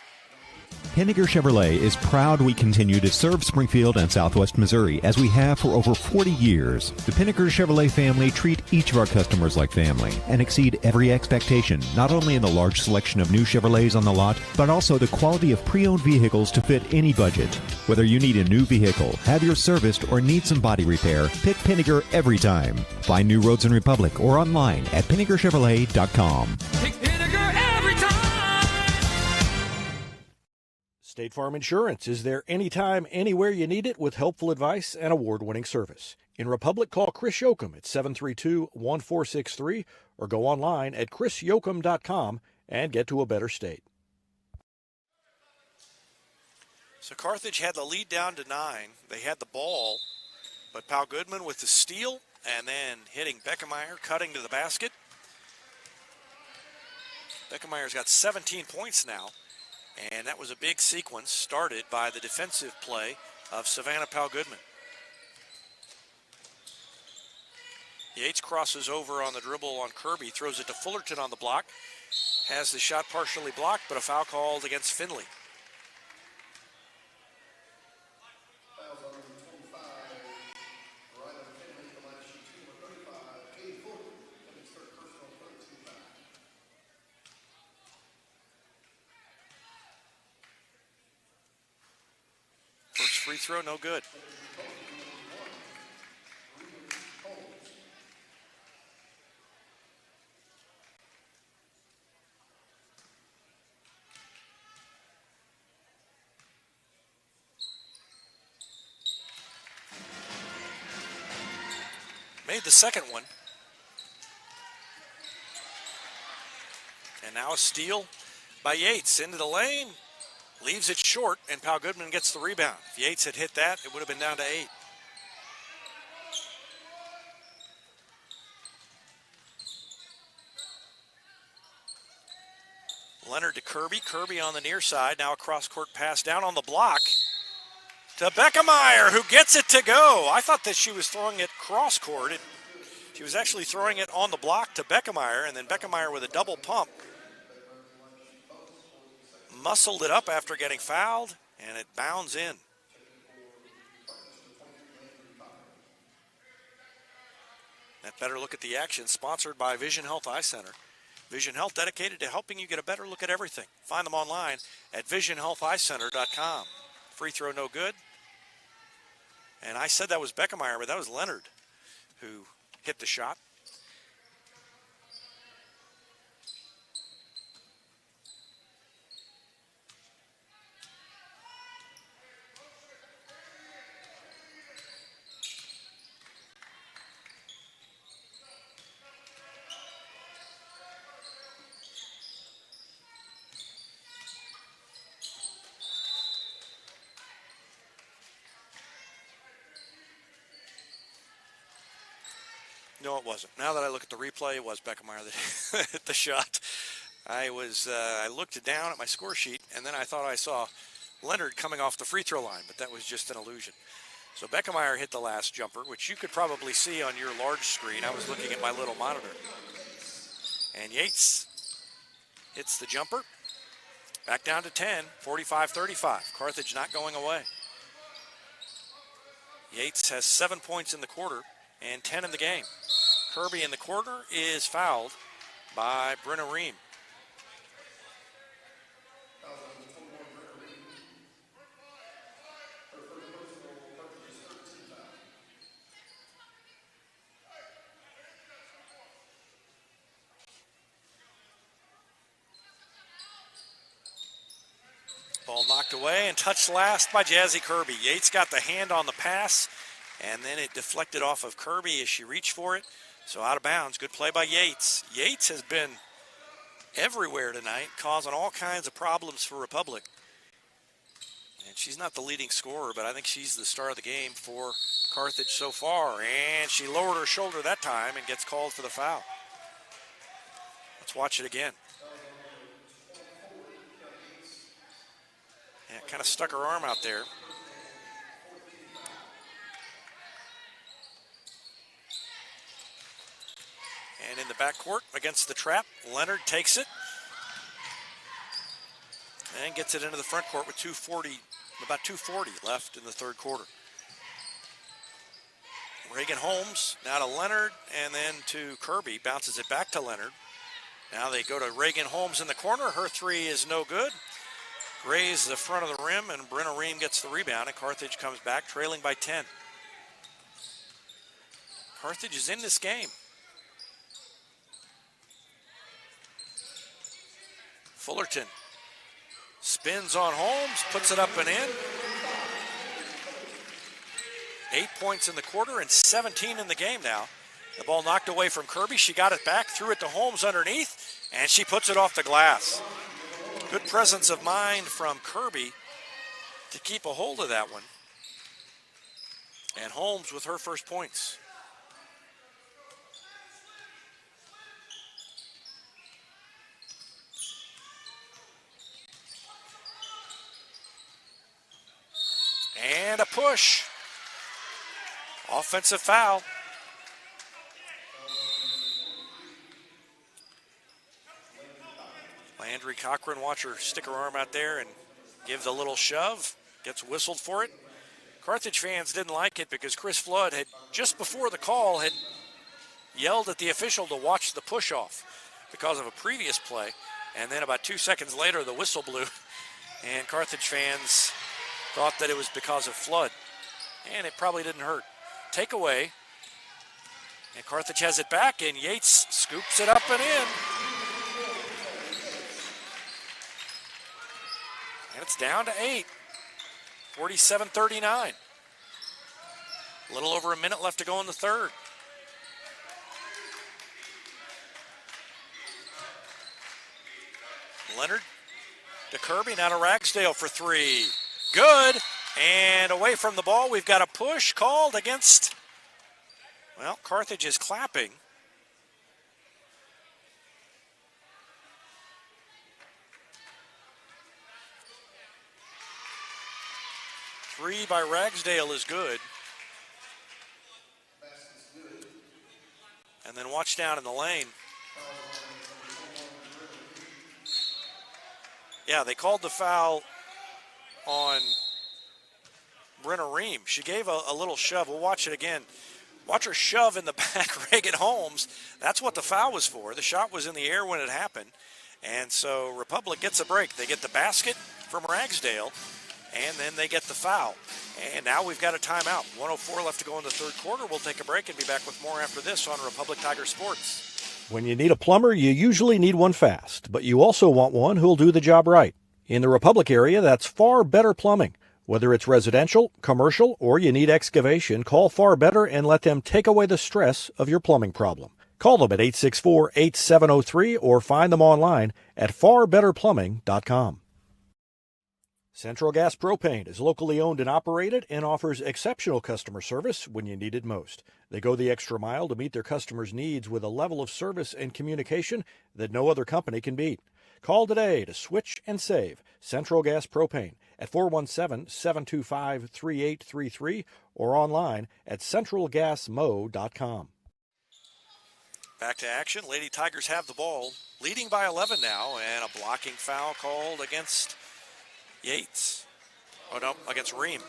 D: Henniger Chevrolet is proud we continue to serve Springfield and Southwest Missouri as we have for over 40 years. The Henniger Chevrolet family treat each of our customers like family and exceed every expectation, not only in the large selection of new Chevrolets on the lot, but also the quality of pre-owned vehicles to fit any budget. Whether you need a new vehicle, have yours serviced, or need some body repair, pick Henniger every time. Find new roads in Republic or online at PennigerChevrolet.com.
E: Pick Vinegar every time.
A: State Farm Insurance is there anytime, anywhere you need it with helpful advice and award-winning service. In Republic, call Chris Yoakum at 732-1463 or go online at chrisyoakum.com and get to a better state.
F: So Carthage had the lead down to 9. They had the ball, but Powell-Goodman with the steal and then hitting Beckemeyer, cutting to the basket. Beckemeier's got 17 points now, and that was a big sequence started by the defensive play of Savannah Powell-Goodman. Yates crosses over on the dribble on Kirby, throws it to Fullerton on the block, has the shot partially blocked, but a foul called against Finley. First free throw, no good. Made the second one. And now a steal by Yates into the lane. Leaves it short, and Powell-Goodman gets the rebound. If Yates had hit that, it would have been down to 8. Leonard to Kirby. Kirby on the near side. Now a cross-court pass down on the block to Beckemeyer, who gets it to go. I thought that she was throwing it cross-court. She was actually throwing it on the block to Beckemeyer, and then Beckemeyer with a double pump muscled it up after getting fouled, and it bounds in. That better look at the action, sponsored by Vision Health Eye Center. Vision Health, dedicated to helping you get a better look at everything. Find them online at visionhealtheyecenter.com. Free throw no good. And I said that was Beckemeyer, but that was Leonard who hit the shot. No, it wasn't. Now that I look at the replay, it was Beckemeyer that hit the shot. I looked down at my score sheet, and then I thought I saw Leonard coming off the free throw line, but that was just an illusion. So Beckemeyer hit the last jumper, which you could probably see on your large screen. I was looking at my little monitor. And Yates hits the jumper. Back down to 10, 45-35. Carthage not going away. Yates has 7 points in the quarter and 10 in the game. Kirby in the corner is fouled by Brenna Ream. Ball knocked away and touched last by Jazzy Kirby. Yates got the hand on the pass, and then it deflected off of Kirby as she reached for it. So out of bounds. Good play by Yates. Yates has been everywhere tonight, causing all kinds of problems for Republic. And she's not the leading scorer, but I think she's the star of the game for Carthage so far. And she lowered her shoulder that time and gets called for the foul. Let's watch it again. Yeah, kind of stuck her arm out there. And in the backcourt against the trap, Leonard takes it and gets it into the front court with about 2:40 left in the third quarter. Reagan Holmes now to Leonard and then to Kirby, bounces it back to Leonard. Now they go to Reagan Holmes in the corner. Her three is no good. Grazes the front of the rim, and Brenna Ream gets the rebound, and Carthage comes back trailing by 10. Carthage is in this game. Fullerton spins on Holmes, puts it up and in. 8 points in the quarter and 17 in the game now. The ball knocked away from Kirby. She got it back, threw it to Holmes underneath, and she puts it off the glass. Good presence of mind from Kirby to keep a hold of that one. And Holmes with her first points. and a push. Offensive foul. Landry Cochran, watch her stick her arm out there and give the little shove. Gets whistled for it. Carthage fans didn't like it because Chris Flood had, just before the call, had yelled at the official to watch the push-off because of a previous play. And then about 2 seconds later, the whistle blew. And Carthage fans thought that it was because of Flood. And it probably didn't hurt. Takeaway. And Carthage has it back, and Yates scoops it up and in. And it's down to 8. 47-39. A little over a minute left to go in the third. Leonard to Kirby, now to Ragsdale for three. Good, and away from the ball, we've got a push called against, well, Carthage is clapping. Three by Ragsdale is good. And then watch down in the lane. Yeah, they called the foul on Brenna Ream. She gave a little shove. We'll watch it again. Watch her shove in the back Reagan Holmes. That's what the foul was for. The shot was in the air when it happened. And so Republic gets a break. They get the basket from Ragsdale, and then they get the foul. And now we've got a timeout. 1:04 left to go in the third quarter. We'll take a break and be back with more after this on Republic Tiger Sports.
A: When you need a plumber, you usually need one fast, but you also want one who'll do the job right. In the Republic area, that's Far Better Plumbing. Whether it's residential, commercial, or you need excavation, call Far Better and let them take away the stress of your plumbing problem. Call them at 864-8703 or find them online at farbetterplumbing.com. Central Gas Propane is locally owned and operated and offers exceptional customer service when you need it most. They go the extra mile to meet their customers' needs with a level of service and communication that no other company can beat. Call today to switch and save Central Gas Propane at 417-725-3833 or online at centralgasmo.com.
F: Back to action. Lady Tigers have the ball, leading by 11 now, and a blocking foul called against Yates. Oh, no, against Ream.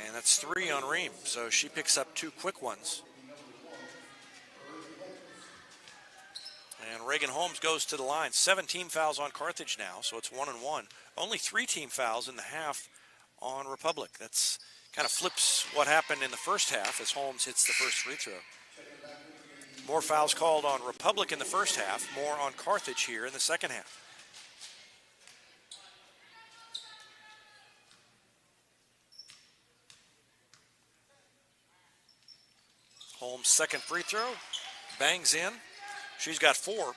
F: And that's 3 on Ream, so she picks up 2 quick ones. And Reagan Holmes goes to the line. 7 team fouls on Carthage now, so it's 1-1. Only 3 team fouls in the half on Republic. That's kind of flips what happened in the first half as Holmes hits the first free throw. More fouls called on Republic in the first half, more on Carthage here in the second half. Holmes' second free throw, bangs in. She's got 4,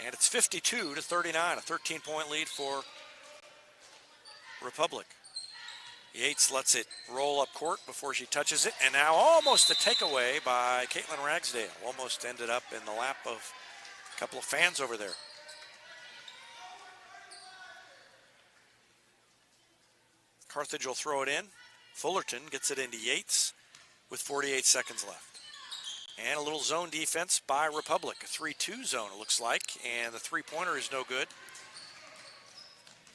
F: and it's 52-39, a 13-point lead for Republic. Yates lets it roll up court before she touches it, and now almost a takeaway by Caitlin Ragsdale. Almost ended up in the lap of a couple of fans over there. Carthage will throw it in. Fullerton gets it into Yates with 48 seconds left. And a little zone defense by Republic. A 3-2 zone, it looks like, and the three-pointer is no good.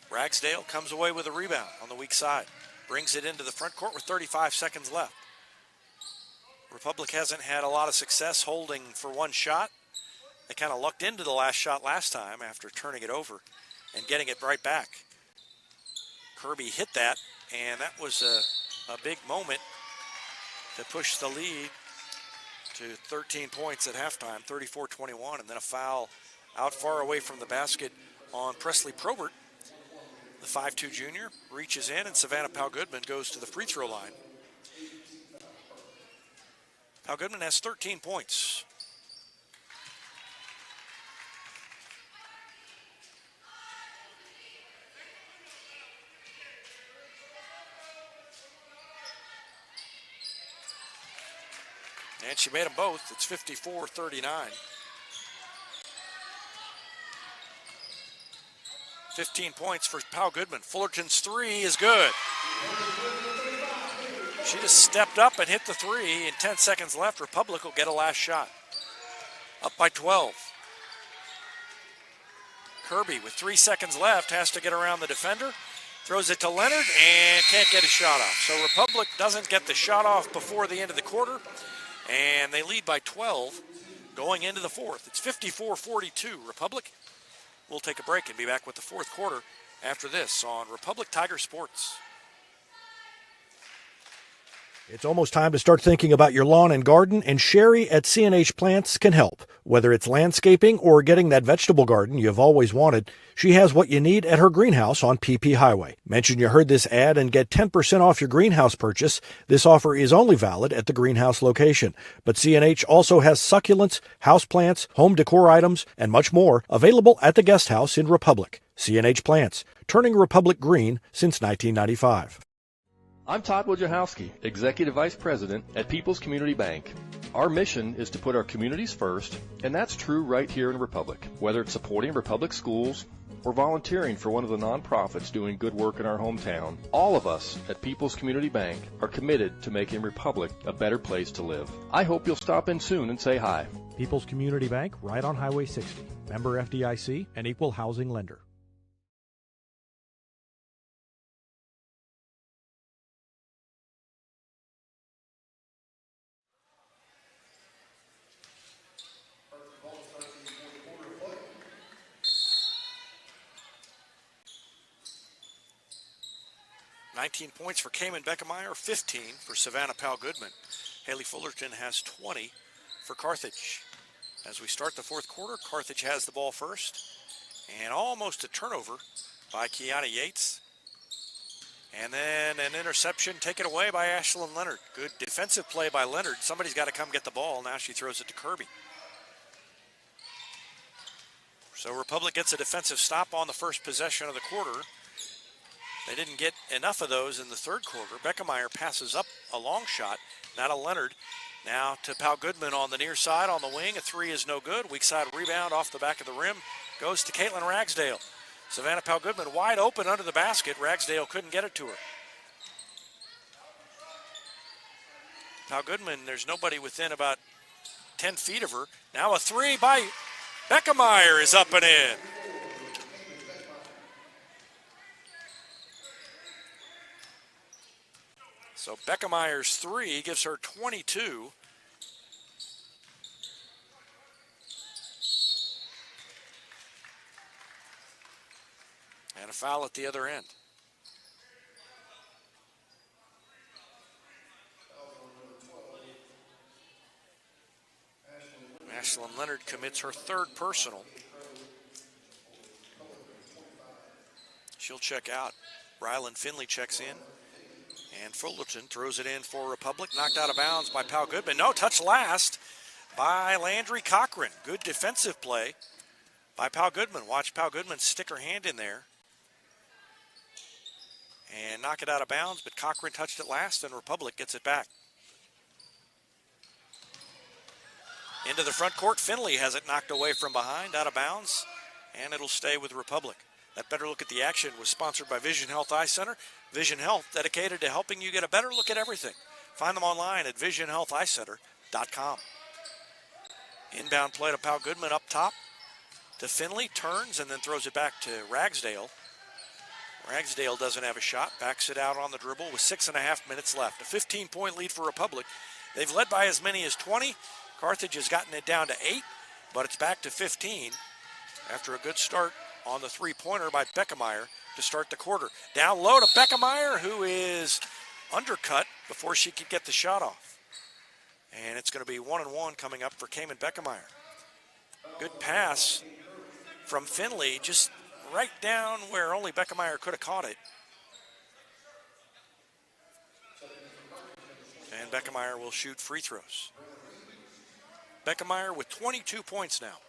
F: Ragsdale comes away with a rebound on the weak side. Brings it into the front court with 35 seconds left. Republic hasn't had a lot of success holding for one shot. They kind of lucked into the last shot last time after turning it over and getting it right back. Kirby hit that, and that was a big moment to push the lead to 13 points at halftime, 34-21, and then a foul out far away from the basket on Presley Probert. The 5'2 junior reaches in, and Savannah Powell-Goodman goes to the free throw line. Powell-Goodman has 13 points. And she made them both. It's 54-39. 15 points for Powell-Goodman. Fullerton's 3 is good. She just stepped up and hit the three. In 10 seconds left, Republic will get a last shot. Up by 12. Kirby, with 3 seconds left, has to get around the defender. Throws it to Leonard and can't get a shot off. So Republic doesn't get the shot off before the end of the quarter, and they lead by 12 going into the fourth. It's 54-42. Republic. We'll take a break and be back with the fourth quarter after this on Republic Tiger Sports.
A: It's almost time to start thinking about your lawn and garden, and Sherry at C&H Plants can help. Whether it's landscaping or getting that vegetable garden you've always wanted, she has what you need at her greenhouse on PP Highway. Mention you heard this ad and get 10% off your greenhouse purchase. This offer is only valid at the greenhouse location. But C&H also has succulents, houseplants, home decor items, and much more available at the guest house in Republic. C&H Plants, turning Republic green since 1995.
G: I'm Todd Wojciechowski, Executive Vice President at People's Community Bank. Our mission is to put our communities first, and that's true right here in Republic. Whether it's supporting Republic schools or volunteering for one of the nonprofits doing good work in our hometown, all of us at People's Community Bank are committed to making Republic a better place to live. I hope you'll stop in soon and say hi.
A: People's Community Bank, right on Highway 60. Member FDIC, an equal housing lender.
F: Nineteen points for Cayman Beckemeyer, 15 for Savannah Powell-Goodman. Haley Fullerton has 20 for Carthage. As we start the fourth quarter, Carthage has the ball first, and almost a turnover by Kiana Yates. And then an interception taken away by Ashlyn Leonard. Good defensive play by Leonard. Somebody's got to come get the ball. Now she throws it to Kirby. So Republic gets a defensive stop on the first possession of the quarter. They didn't get enough of those in the third quarter. Beckemeyer passes up a long shot, now to Leonard. Now to Powell-Goodman on the near side on the wing. A three is no good. Weak side rebound off the back of the rim. Goes to Caitlin Ragsdale. Savannah Powell-Goodman wide open under the basket. Ragsdale couldn't get it to her. Powell-Goodman, there's nobody within about 10 feet of her. Now a three by Beckemeyer is up and in. So Beckemeyer's three gives her 22. And a foul at the other end. Ashlyn Leonard commits her third personal. She'll check out. Rylan Finley checks in. And Fullerton throws it in for Republic. Knocked out of bounds by Powell-Goodman. No, touch last by Landry Cochran. Good defensive play by Powell-Goodman. Watch Powell-Goodman stick her hand in there and knock it out of bounds, but Cochran touched it last, and Republic gets it back. Into the front court, Finley has it knocked away from behind, out of bounds, and it'll stay with Republic. That better look at the action was sponsored by Vision Health Eye Center. Vision Health, dedicated to helping you get a better look at everything. Find them online at visionhealtheyecenter.com. Inbound play to Powell-Goodman up top to Finley, turns and then throws it back to Ragsdale. Ragsdale doesn't have a shot, backs it out on the dribble with 6.5 minutes left. A 15-point lead for Republic. They've led by as many as 20. Carthage has gotten it down to 8, but it's back to 15 after a good start on the three-pointer by Beckemeyer to start the quarter. Down low to Beckemeyer, who is undercut before she could get the shot off. And it's going to be 1-1 coming up for Cayman Beckemeyer. Good pass from Finley, just right down where only Beckemeyer could have caught it. And Beckemeyer will shoot free throws. Beckemeyer with 22 points now.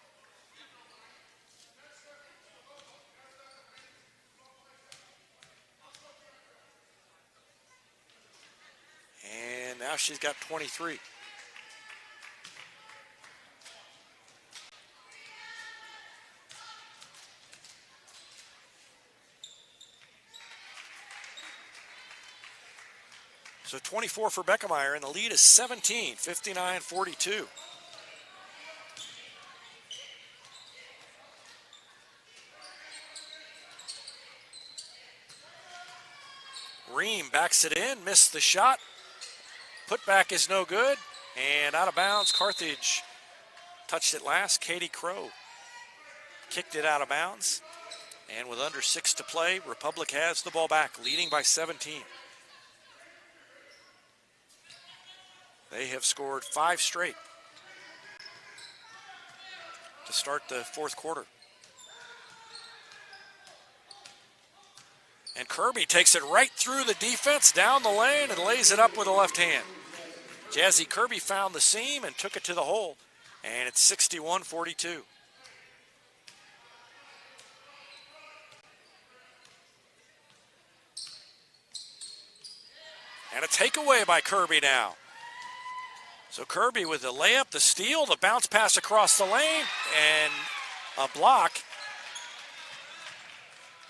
F: And now she's got 23. So 24 for Beckemeyer, and the lead is 17, 59-42. Ream backs it in, missed the shot. Putback is no good, and out of bounds. Carthage touched it last. Katie Crow kicked it out of bounds. And with under 6 to play, Republic has the ball back, leading by 17. They have scored 5 straight to start the fourth quarter. And Kirby takes it right through the defense, down the lane, and lays it up with a left hand. Jazzy Kirby found the seam and took it to the hole, and it's 61-42. And a takeaway by Kirby now. So Kirby with the layup, the steal, the bounce pass across the lane, and a block.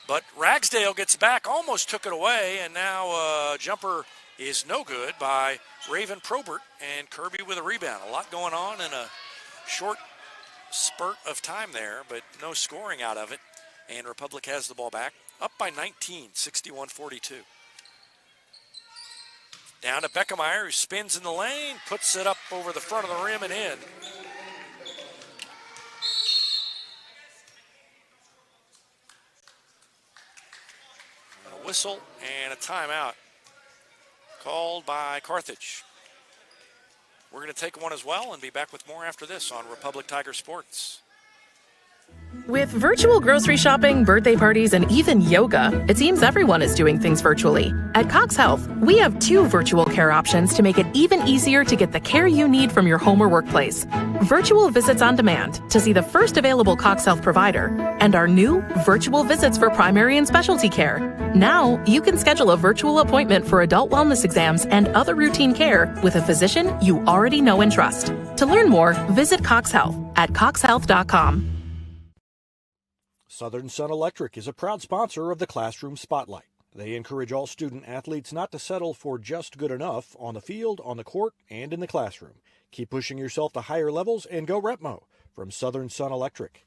F: But Ragsdale gets back, almost took it away, and now jumper is no good by Raven Probert, and Kirby with a rebound. A lot going on in a short spurt of time there, but no scoring out of it. And Republic has the ball back, up by 19, 61-42. Down to Beckemeyer, who spins in the lane, puts it up over the front of the rim and in. A whistle and a timeout called by Carthage. We're going to take one as well and be back with more after this on Republic Tiger Sports.
H: With virtual grocery shopping, birthday parties, and even yoga, it seems everyone is doing things virtually. At Cox Health, we have 2 virtual care options to make it even easier to get the care you need from your home or workplace. Virtual visits on demand to see the first available Cox Health provider, and our new virtual visits for primary and specialty care. Now, you can schedule a virtual appointment for adult wellness exams and other routine care with a physician you already know and trust. To learn more, visit Cox Health at coxhealth.com.
A: Southern Sun Electric is a proud sponsor of the Classroom Spotlight. They encourage all student athletes not to settle for just good enough on the field, on the court, and in the classroom. Keep pushing yourself to higher levels and go Repmo from Southern Sun Electric.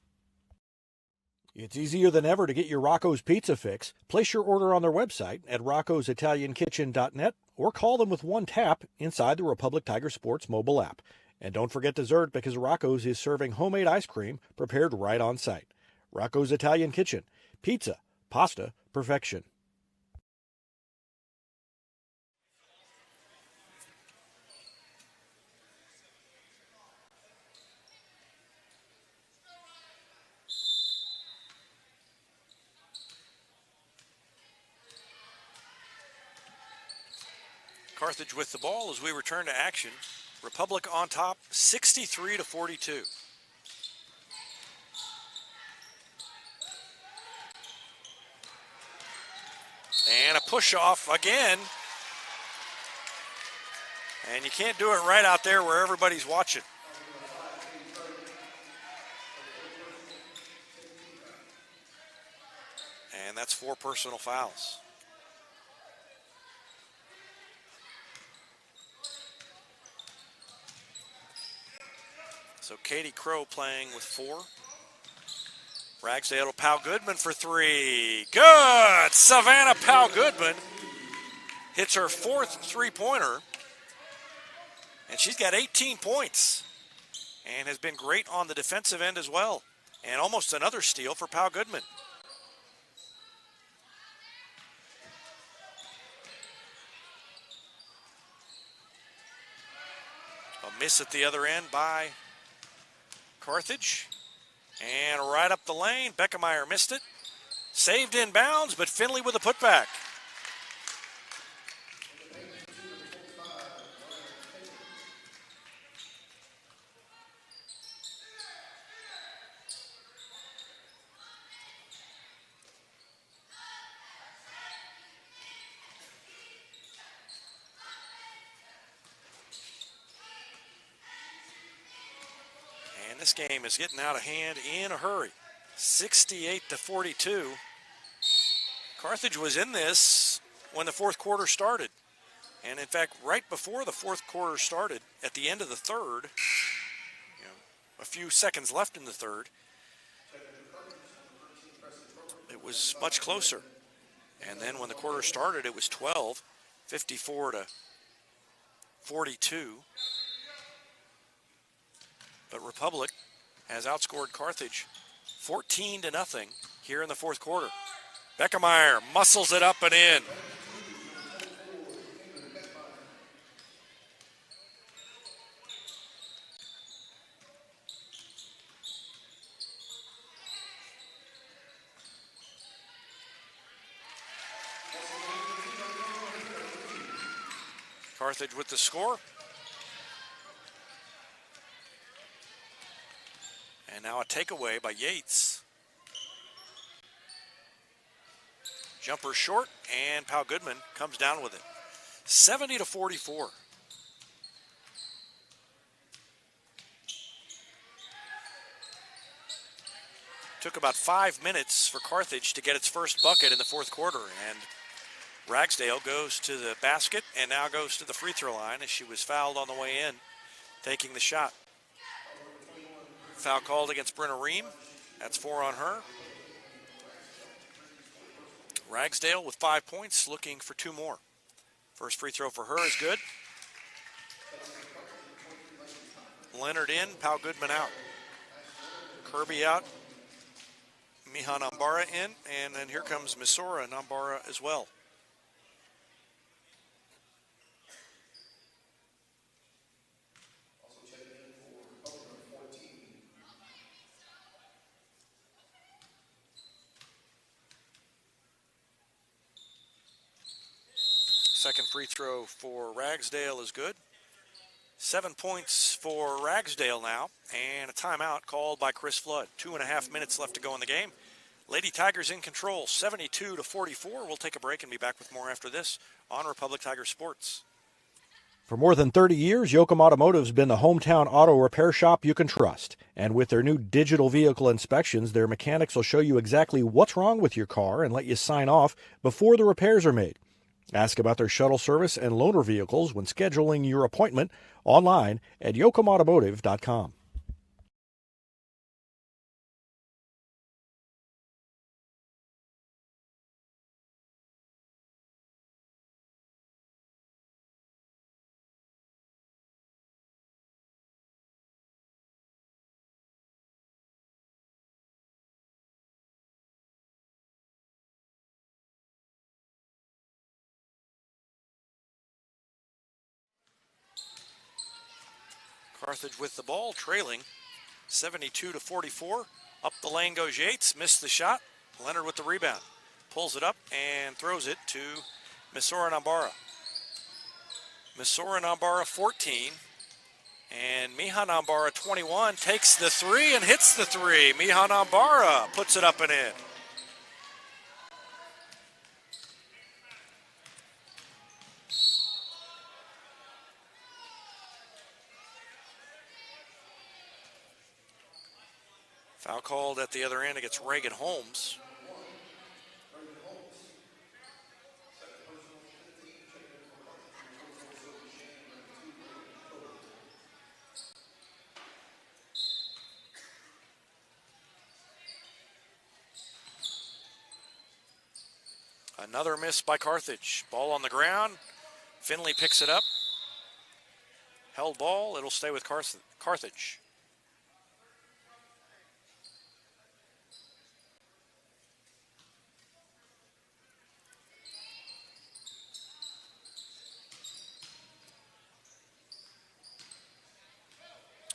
A: It's easier than ever to get your Rocco's Pizza fix. Place your order on their website at roccositaliankitchen.net or call them with one tap inside the Republic Tiger Sports mobile app. And don't forget dessert, because Rocco's is serving homemade ice cream prepared right on site. Rocco's Italian Kitchen. Pizza, pasta, perfection.
F: Carthage with the ball as we return to action. Republic on top, 63-42. And a push-off again. And you can't do it right out there where everybody's watching. And that's 4 personal fouls. So Katie Crow playing with 4. Ragsdale to Powell Goodman for 3. Good! Savannah Powell Goodman hits her 4th three-pointer. And she's got 18 points. And has been great on the defensive end as well. And almost another steal for Powell Goodman. A miss at the other end by Carthage. And right up the lane, Beckemeyer missed it. Saved in bounds, but Finley with a putback. This game is getting out of hand in a hurry. 68-42. Carthage was in this when the fourth quarter started. And in fact, right before the fourth quarter started, at the end of the third, a few seconds left in the third, it was much closer. And then when the quarter started, it was 12, 54 to 42. But Republic has outscored Carthage 14 to nothing here in the fourth quarter. Beckemeyer muscles it up and in. Carthage with the score. And now a takeaway by Yates. Jumper short, and Pau Goodman comes down with it. 70 to 44. Took about 5 minutes for Carthage to get its first bucket in the fourth quarter, and Ragsdale goes to the basket and now goes to the free throw line as she was fouled on the way in, taking the shot. Foul called against Brenna Ream. That's 4 on her. Ragsdale with 5 points, looking for 2 more. First free throw for her is good. Leonard in, Pau Goodman out. Kirby out, Miha Nambara in, and then here comes Misora Nambara as well. Second free throw for Ragsdale is good. 7 points for Ragsdale now, and a timeout called by Chris Flood. 2.5 minutes left to go in the game. Lady Tigers in control, 72 to 44. We'll take a break and be back with more after this on Republic Tiger Sports.
A: For more than 30 years, Yoakum Automotive's been the hometown auto repair shop you can trust. And with their new digital vehicle inspections, their mechanics will show you exactly what's wrong with your car and let you sign off before the repairs are made. Ask about their shuttle service and loaner vehicles when scheduling your appointment online at yoakumautomotive.com.
F: Carthage with the ball, trailing 72 to 44. Up the lane goes Yates, missed the shot. Leonard with the rebound. Pulls it up and throws it to Misora Nambara. Misora Nambara 14. And Miha Nambara 21 takes the three and hits the three. Miha Nambara puts it up and in. Foul called at the other end against Reagan Holmes. Another miss by Carthage. Ball on the ground. Finley picks it up. Held ball. It'll stay with Carthage.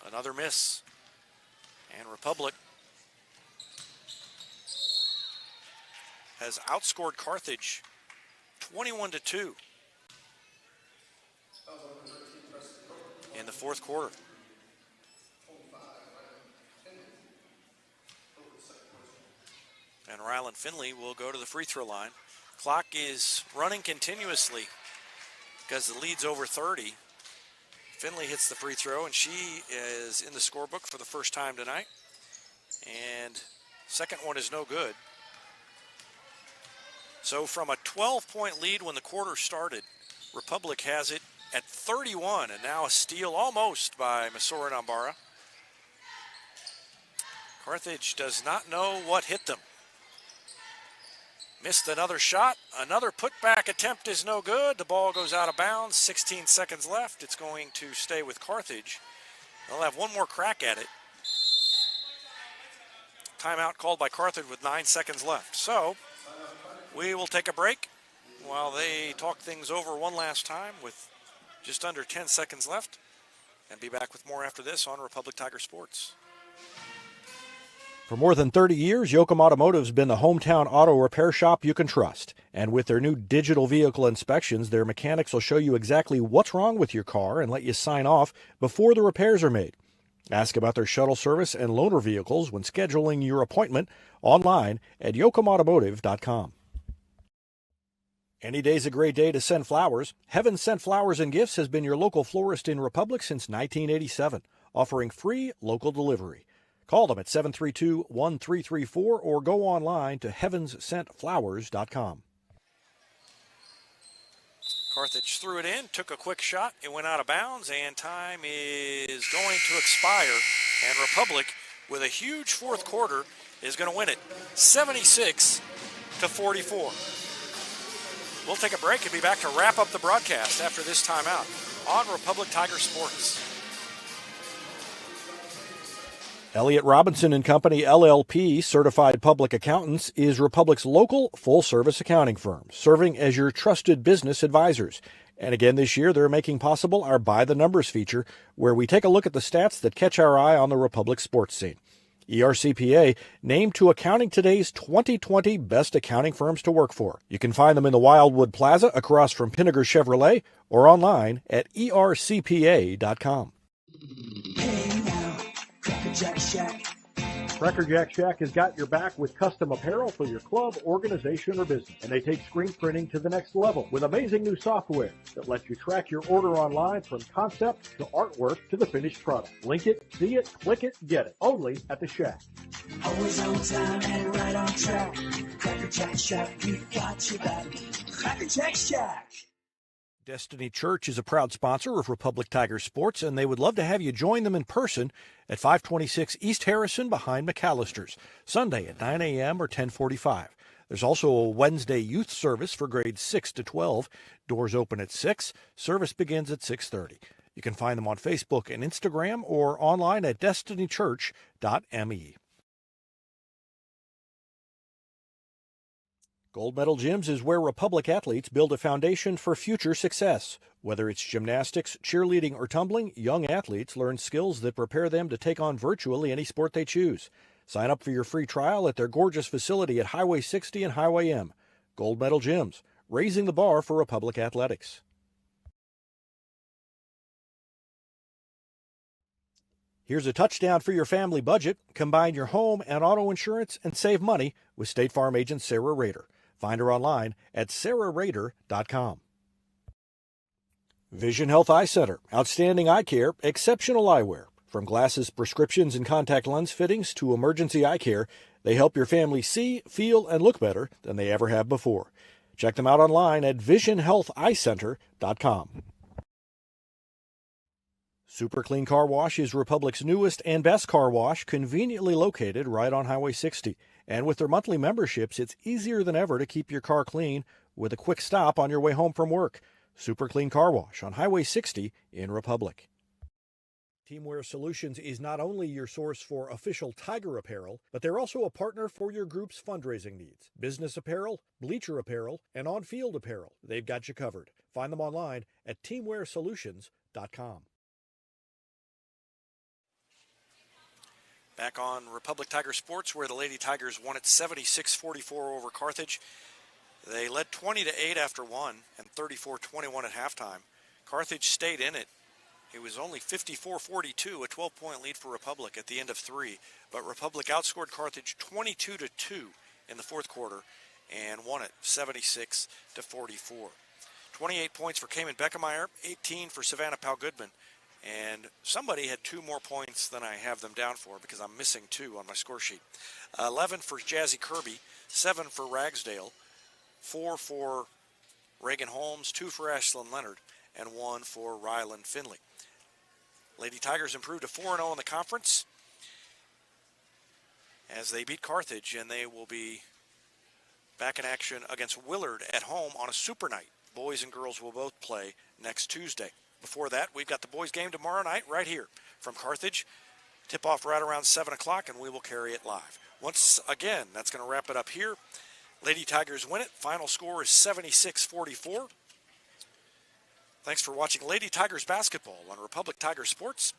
F: Another miss. And Republic has outscored Carthage 21 to 2 in the fourth quarter. And Rylan Finley will go to the free throw line. Clock is running continuously because the lead's over 30. Finley hits the free throw, and she is in the scorebook for the first time tonight. And second one is no good. So from a 12-point lead when the quarter started, Republic has it at 31, and now a steal almost by Masora Nambara. Carthage does not know what hit them. Missed another shot. Another putback attempt is no good. The ball goes out of bounds. 16 seconds left. It's going to stay with Carthage. They'll have one more crack at it. Timeout called by Carthage with 9 seconds left. So we will take a break while they talk things over one last time with just under 10 seconds left, and be back with more after this on Republic Tiger Sports.
A: For more than 30 years, Yoakum Automotive's been the hometown auto repair shop you can trust. And with their new digital vehicle inspections, their mechanics will show you exactly what's wrong with your car and let you sign off before the repairs are made. Ask about their shuttle service and loaner vehicles when scheduling your appointment online at yoakumautomotive.com. Any day's a great day to send flowers. Heaven Sent Flowers and Gifts has been your local florist in Republic since 1987, offering free local delivery. Call them at 732-1334 or go online to heavenssentflowers.com.
F: Carthage threw it in, took a quick shot, it went out of bounds, and time is going to expire. And Republic, with a huge fourth quarter, is going to win it 76-44. We'll take a break and be back to wrap up the broadcast after this timeout on Republic Tiger Sports.
A: Elliott Robinson and Company, LLP, Certified Public Accountants, is Republic's local full-service accounting firm, serving as your trusted business advisors. And again this year, they're making possible our By the Numbers feature, where we take a look at the stats that catch our eye on the Republic sports scene. ERCPA named to Accounting Today's 2020 Best Accounting Firms to Work For. You can find them in the Wildwood Plaza across from Pinnaker Chevrolet or online at ercpa.com.
I: Hey now, Cracker Jack Shack.
B: Cracker Jack Shack has got your back with custom apparel for your club, organization, or business. And they take screen printing to the next level with amazing new software that lets you track your order online from concept to artwork to the finished product. Link it, see it, click it, get it. Only at the Shack.
I: Always on time and right on track. Cracker Jack Shack, we got you back. Cracker Jack Shack.
A: Destiny Church is a proud sponsor of Republic Tiger Sports, and they would love to have you join them in person at 526 East Harrison behind McAllister's, Sunday at 9 a.m. or 10:45. There's also a Wednesday youth service for grades 6 to 12. Doors open at 6. Service begins at 6:30. You can find them on Facebook and Instagram or online at destinychurch.me. Gold Medal Gyms is where Republic athletes build a foundation for future success. Whether it's gymnastics, cheerleading, or tumbling, young athletes learn skills that prepare them to take on virtually any sport they choose. Sign up for your free trial at their gorgeous facility at Highway 60 and Highway M. Gold Medal Gyms, raising the bar for Republic athletics. Here's a touchdown for your family budget. Combine your home and auto insurance and save money with State Farm agent Sarah Rader. Find her online at sarahrader.com. Vision Health Eye Center. Outstanding eye care, exceptional eyewear. From glasses, prescriptions, and contact lens fittings to emergency eye care, they help your family see, feel, and look better than they ever have before. Check them out online at visionhealtheyecenter.com. Super Clean Car Wash is Republic's newest and best car wash, conveniently located right on Highway 60. And with their monthly memberships, it's easier than ever to keep your car clean with a quick stop on your way home from work. Super Clean Car Wash on Highway 60 in Republic. Teamwear Solutions is not only your source for official Tiger apparel, but they're also a partner for your group's fundraising needs. Business apparel, bleacher apparel, and on-field apparel. They've got you covered. Find them online at teamwearsolutions.com.
F: Back on Republic Tiger Sports, where the Lady Tigers won at 76-44 over Carthage. They led 20-8 after one and 34-21 at halftime. Carthage stayed in it. It was only 54-42, a 12-point lead for Republic at the end of three. But Republic outscored Carthage 22-2 in the fourth quarter and won it 76-44. 28 points for Cayman Beckemeyer, 18 for Savannah Powell-Goodman. And somebody had 2 more points than I have them down for because I'm missing 2 on my score sheet. 11 for Jazzy Kirby, 7 for Ragsdale, 4 for Reagan Holmes, 2 for Ashlyn Leonard, and 1 for Ryland Finley. Lady Tigers improved to 4-0 in the conference as they beat Carthage, and they will be back in action against Willard at home on a super night. Boys and girls will both play next Tuesday. Before that, we've got the boys game tomorrow night right here from Carthage. Tip-off right around 7 o'clock, and we will carry it live. Once again, that's going to wrap it up here. Lady Tigers win it. Final score is 76-44. Thanks for watching Lady Tigers basketball on Republic Tiger Sports,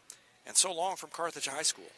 F: and so long from Carthage High School.